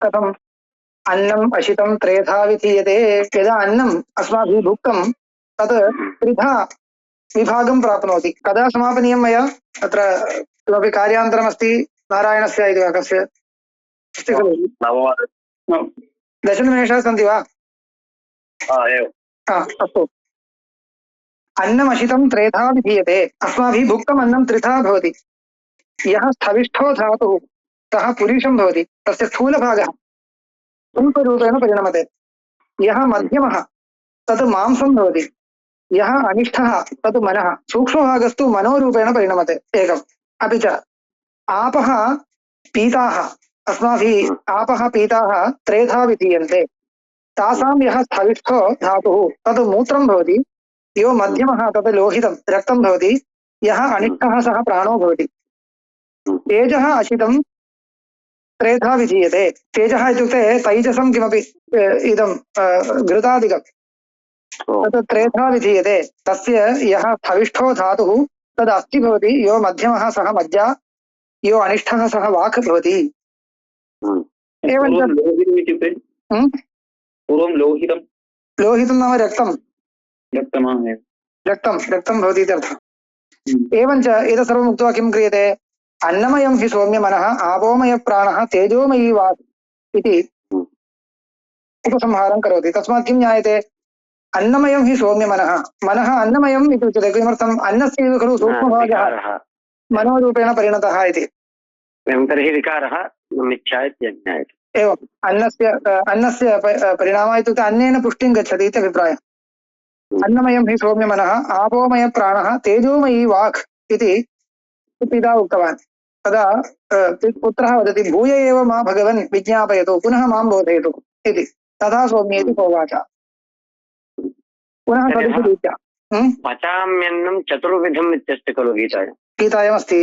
कथम् अन्नम् अशितं त्रेधा विधीयते यदा अन्नम् अस्माभिः भुक्तं तत् त्रिधा विभागं प्राप्नोति कदा समापनीयं मया अत्र किमपि कार्यान्तरमस्ति नारायणस्य इति वा कस्य अस्ति खलु 10 निमेषाः सन्ति वा अस्तु अन्नमशितं त्रेधा विधीयते अस्माभिः भुक्तम् अन्नं त्रिधा भवति यः स्थविष्ठो धातुः सः पुरुषं भवति तस्य स्थूलभागः स्वल्परूपेण परिणमते यः मध्यमः तत् मांसं भवति यः अनिष्ठः तत् मनः सूक्ष्मभागस्तु मनोरूपेण परिणमते एकम् अपि च आपः पीताः अस्माभिः आपः पीताः त्रेधा विधीयन्ते तासां यः स्थविष्ठो धातुः तत् मूत्रं भवति यो मध्यमः तत् लोहितं रक्तं भवति यः अनिष्ठः सः प्राणो भवति तेजः अशितं त्रेधा विधीयते तेजः इत्युक्ते तैजसं किमपि इदं घृतादिकं तत् त्रेधा विधीयते तस्य यः स्थविष्ठो धातुः तद् अस्ति भवति यो मध्यमः सः मज्जा यो अनिष्ठः सः वाक् भवति एवञ्च लोहितम् इत्युक्ते पूर्वं लोहितं लोहितं नाम रक्तं रक्तम् रक्तं भवति इत्यर्थः एवञ्च एतत् सर्वम् उक्त्वा किं क्रियते अन्नमयं हि सौम्य मनः आपोमय प्राणः तेजोमयी वाक् इति उपसंहारं करोति तस्मात् किं ज्ञायते अन्नमयं हि सौम्य मनः मनः अन्नमयम् इति उच्यते किमर्थम् अन्नस्य एव खलु सूक्ष्मभागः मनोरूपेण परिणतः इति तर्हि विकारः मिथ्या इत्यज्ञायते एवम् अन्नस्य परिणामः इत्युक्ते अन्नेन पुष्टिं गच्छति इति अभिप्रायः अन्नमयं हि सौम्य मनः आपोमय प्राणः तेजोमयी वाक् इति पिता उक्तवान् तदा पुत्रः वदति भूय एव मा भगवन् विज्ञापयतु पुनः मां बोधयतु इति तथा सौम्येति होवाच पुनः तदपि रीत्या पचाम्यन्नं चतुर्विधम् इत्यस्ति खलु गीतायां गीतायामस्ति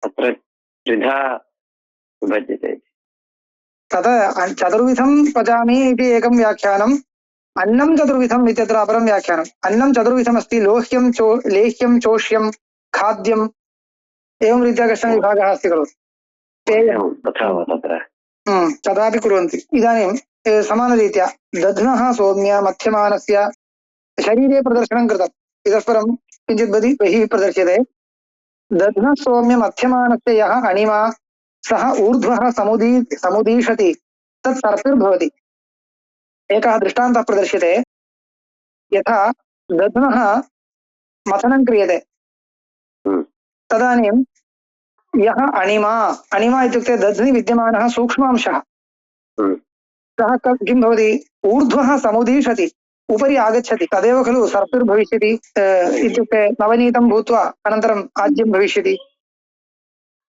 तत्र त्रिधा विभज्यते तत् चतुर्विधं पचामि इति एकं व्याख्यानम् अन्नं चतुर्विधम् इत्यत्र अपरं व्याख्यानम् अन्नं चतुर्विधमस्ति लेह्यं चोष्यं खाद्यम् एवं रीत्या कश्चन विभागः अस्ति खलु तथापि कुर्वन्ति इदानीं समानरीत्या दध्नः सौम्य मध्यमानस्य शरीरे प्रदर्शनं कृतम् इतः परं किञ्चित् बहिः प्रदर्श्यते दध्नः सौम्य मध्यमानस्य यः अणिमा सः ऊर्ध्वः समुदीषति तत् सर्पिर्भवति एकः दृष्टान्तः प्रदर्श्यते यथा दध्नः मथनं क्रियते तदानीं यः अणिमा इत्युक्ते दध्नि विद्यमानः सूक्ष्मांशः सः किं भवति ऊर्ध्वः समुदीषति उपरि आगच्छति तदेव खलु सर्पिर्भविष्यति इत्युक्ते नवनीतं भूत्वा अनन्तरम् आज्यं भविष्यति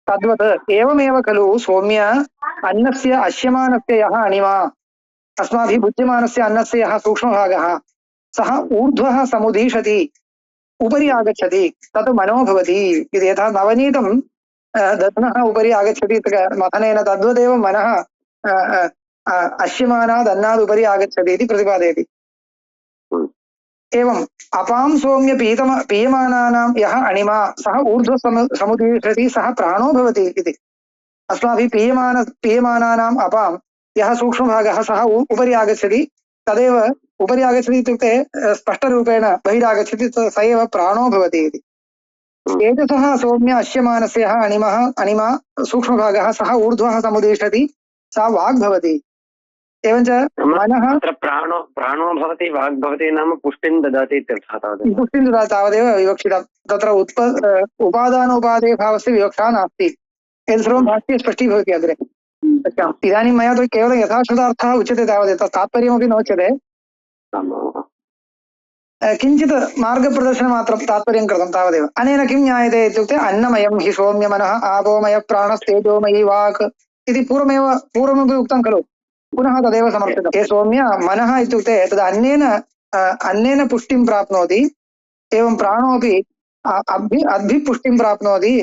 तद्वत् एवमेव खलु सौम्य अन्नस्य अश्यमानस्य यः अणिमा अस्माभिः भुज्यमानस्य अन्नस्य यः सूक्ष्मभागः सः ऊर्ध्वः समुदीषति उपरि आगच्छति तत् मनो भवति इति यथा नवनीतं दध्नः उपरि आगच्छति मथनेन तद्वदेव मनः अश्यमानात् अन्नात् उपरि आगच्छति इति प्रतिपादयति एवम् अपां सौम्य पीयमानानां यः अणिमा सः ऊर्ध्व समुदीषति सः प्राणो भवति इति अस्माभिः पीयमानानाम् अपां यः सूक्ष्मभागः सः उपरि आगच्छति तदेव उपरि आगच्छति इत्युक्ते स्पष्टरूपेण बहिरागच्छति स एव प्राणो भवति इति तेजसः सौम्य अश्यमानस्य यः अणिमा सूक्ष्मभागः सः ऊर्ध्वः समुदीषति सा वाग् भवति एवञ्च मनः प्राणो भवति वाग् भवति नाम पुष्टिं ददाति इत्यर्थः तावदेव पुष्टिं ददाति तावदेव विवक्षितं तत्र उपादानोपादेय भावस्य विवक्षा नास्ति एतत् सर्वं भाष्ये स्पष्टीभवति अग्रे इदानीं मया तु केवलं यथाश्रुतार्थः उच्यते तावदेव तत् तात्पर्यमपि नोच्यते किञ्चित् मार्गप्रदर्शनमात्रं तात्पर्यं कृतं तावदेव अनेन किं ज्ञायते इत्युक्ते अन्नमयं हि सौम्य मनः आपोमय प्राणस्तेजोमयी वाक् इति पूर्वमपि उक्तं खलु पुनः तदेव समर्पितं हे सौम्य मनः इत्युक्ते तद् अन्नेन पुष्टिं प्राप्नोति एवं प्राणोऽपि अद्भिः पुष्टिं प्राप्नोति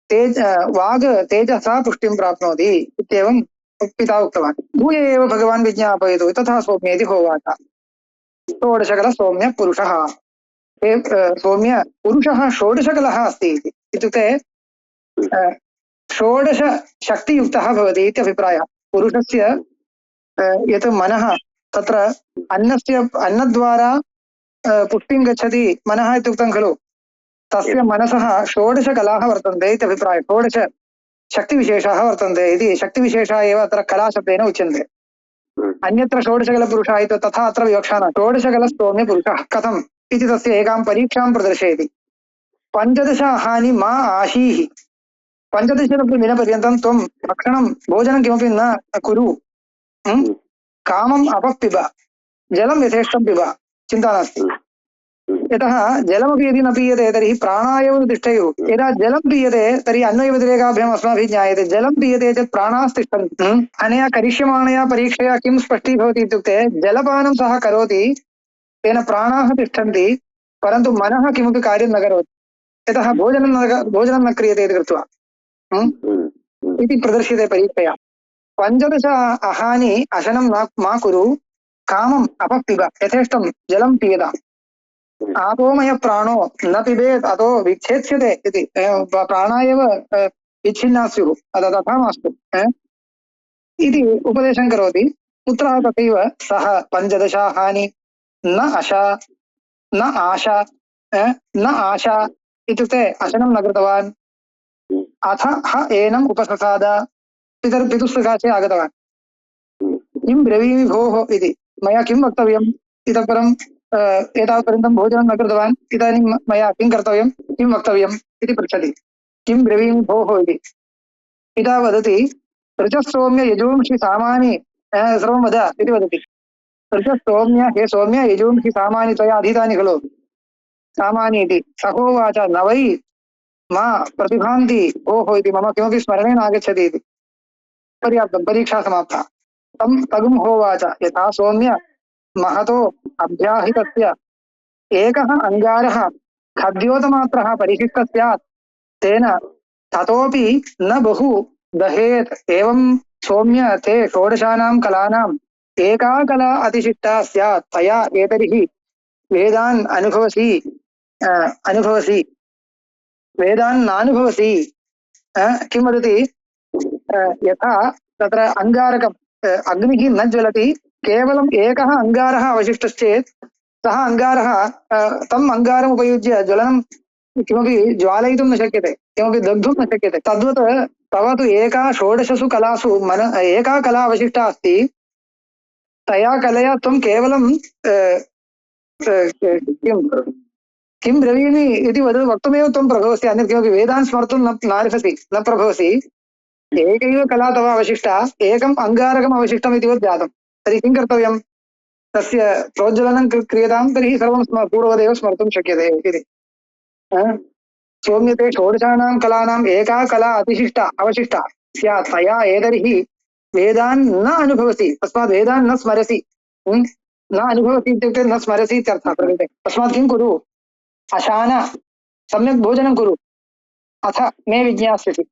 वाग् तेजसा पुष्टिं प्राप्नोति इत्येवं पिता उक्तवान् भूय एव भगवान् विज्ञापयतु तथा सौम्येति होवाच षोडशकलः सौम्य पुरुषः सौम्य पुरुषः षोडशकलः अस्ति इत्युक्ते षोडश शक्तियुक्तः भवति इति अभिप्रायः पुरुषस्य यत् मनः तत्र अन्नद्वारा पुष्टिं गच्छति मनः इत्युक्तं खलु तस्य मनसः षोडशकलाः वर्तन्ते इति अभिप्रायः षोडश शक्तिविशेषाः वर्तन्ते इति शक्तिविशेषाः एव अत्र कलाशब्देन उच्यन्ते अन्यत्र षोडशकलपुरुषः इति तथा अत्र विवक्षा न षोडशकलस्तोम्यपुरुषः कथम् इति तस्य एकां परीक्षां प्रदर्शयति 15 अहानि मा आशीः 15 दिनपर्यन्तं त्वं भक्षणं भोजनं किमपि न कुरु कामम् अपपिब जलं यथेष्टं पिब चिन्ता नास्ति यतः जलमपि यदि न पीयते तर्हि प्राणा एव तिष्ठेयुः यदा जलं पीयते तर्हि अन्वयव्यतिरेकाभ्याम् अस्माभिः ज्ञायते जलं पीयते चेत् प्राणाः तिष्ठन्ति अनया करिष्यमाणया परीक्षया किं स्पष्टीभवति इत्युक्ते जलपानं सः करोति तेन प्राणाः तिष्ठन्ति परन्तु मनः किमपि कार्यं न करोति यतः भोजनं न क्रियते इति कृत्वा इति प्रदर्श्यते परीक्षया 15 अहानि अशनं मा कुरु कामम् अपपिब यथेष्टं जलं पीयता आपोमय प्राणो न पिबेत् अतो विच्छेद्यते इति प्राणा एव विच्छिन्ना स्युः तथा मास्तु इति उपदेशं करोति पुत्रः तथैव सः 15 अहानि न आशा इत्युक्ते अशनं न कृतवान् अथ ह एनम् उपससाद पितुसकाशे आगतवान् किं ब्रवीमि भोः इति मया किं वक्तव्यम् इतः परं एतावत्पर्यन्तं भोजनं न कृतवान् इदानीं मया किं कर्तव्यं किं वक्तव्यम् इति पृच्छति किं ब्रवीमि भोः इति पिता वदति ऋचः सौम्य यजूंषि सामानि सर्वं वद इति वदति ऋचः सौम्य हे सौम्य यजूंषि सामानि त्वया अधीतानि खलु सामानि इति सहोवाच न वै मा प्रतिभान्ति भोः इति मम किमपि स्मरणे नागच्छति इति पर्याप्तं परीक्षा समाप्ता तं तगुं होवाच यथा सौम्य महतो अभ्याहितस्य एकः अंगारः खद्योतमात्रः परिशिष्टः स्यात् तेन ततोपि न बहु दहेत् एवं सौम्य ते षोडशानां कलानाम् एका कला अतिशिष्टा स्यात् तया एतर्हि वेदान् अनुभवसि वेदान् नानुभवसि किं वदति यथा तत्र अंगारकम् अग्निः न ज्वलति केवलम् एकः अंगारः अवशिष्टश्चेत् सः अंगारः तम् अंगारम् उपयुज्य ज्वलनं किमपि ज्वालयितुं न शक्यते किमपि दग्धुं न शक्यते तद्वत् तव तु एका 16सु कलासु एका कला अवशिष्टा अस्ति तया कलया त्वं केवलं किं ब्रवीमि इति वक्तुमेव त्वं प्रभवसि अन्यत् किमपि वेदान् स्मर्तुं नार्हसि न प्रभवसि एकैव कला तव अवशिष्टा एकम् अंगारकम् अवशिष्टम् इति वत् जातं तर्हि किं कर्तव्यं तस्य प्रोज्वलनं क्रियतां तर्हि सर्वं पूर्ववदेव स्मर्तुं शक्यते इति सौम्यते षोडशानां कलानाम् एका कला अवशिष्टा स्यात् तया एतर्हि वेदान् न अनुभवसि तस्मात् वेदान् न स्मरसि न अनुभवसि इत्युक्ते न स्मरसि इत्यर्थः प्रकृते तस्मात् किं कुरु अशान सम्यक् भोजनं कुरु अथ मे विज्ञास्यसि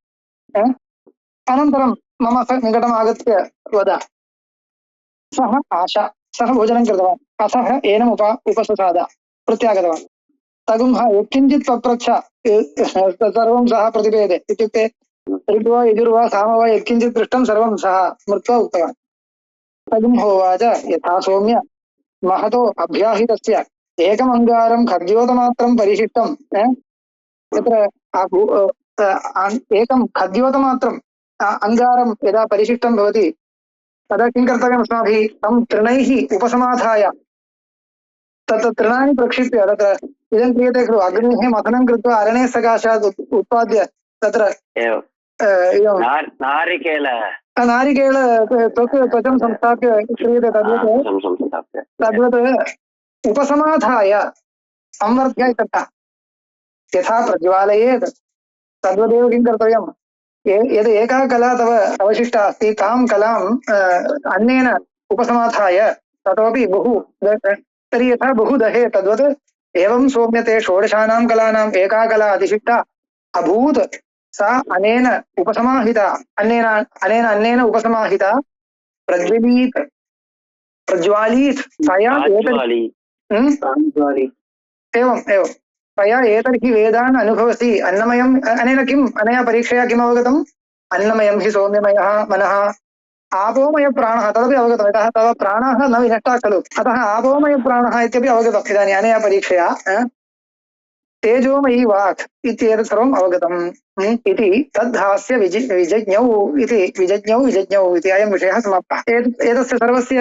अनन्तरं मम निकटम् आगत्य वद सः भोजनं कृतवान् अथः एनम् उपससाद प्रत्यागतवान् तगुं यत्किञ्चित् पप्रच्छ सर्वं सः प्रतिपेदे इत्युक्ते ऋग्वा यजुर्वा साम वा यत्किञ्चित् पृष्टं सर्वं सः स्मृत्वा उक्तवान् तगुं होवाच यथा सौम्य महतो अभ्याहितस्य एकम् अंगारं खद्योतमात्रं परिशिष्टं तत्र एकं खद्योतमात्रं अंगारं यदा परिशिष्टं भवति तदा किं कर्तव्यम् अस्माभिः तं तृणैः उपसमाधाय तत्र तृणानि प्रक्षिप्य तत्र इदं क्रियते खलु अग्नेः मथनं कृत्वा अरणे सकाशात् उत्पाद्य तत्र नारिकेल त्वचं संस्थाप्य क्रियते तद्वत् उपसमाधाय संवर्ध्य इत्यर्थः यथा प्रज्वालयेत् तद्वदेव किं कर्तव्यं यद् एका कला तव अवशिष्टा अस्ति तां कलाम् अन्नेन उपसमाधाय ततोपि बहु तर्हि यथा बहु दहे तद्वत् एवं सौम्यते षोडशानां कलानाम् एका कला अतिशिष्टा अभूत् सा अनेन उपसमाहिता अनेन उपसमाहिता प्रज्वालीत् एवं तया एतर्हि वेदान् अनुभवसि अन्नमयम् अनेन किम् अनया परीक्षया किम् अवगतम् अन्नमयं हि सौम्यमयः मनः आपोमय प्राणः तदपि अवगतम् यतः तव प्राणाः न विनष्टाः खलु अतः आपोमय प्राणः इत्यपि अवगतम् इदानीम् अनया परीक्षया तेजोमयी वाक् इत्येतत् सर्वम् अवगतम् इति तद्धास्य विजज्ञौ इति अयं विषयः समाप्तः। एतस्य सर्वस्य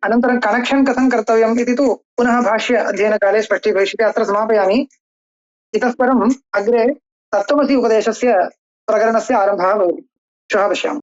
अनन्तरं कनेक्षन् कथं कर्तव्यम् इति तु पुनः भाष्य अध्ययनकाले स्पष्टीभविष्यति। अत्र समापयामि। इतः परम् अग्रे तत्त्वमसि उपदेशस्य प्रकरणस्य आरम्भः भवति। श्वः पश्यामः।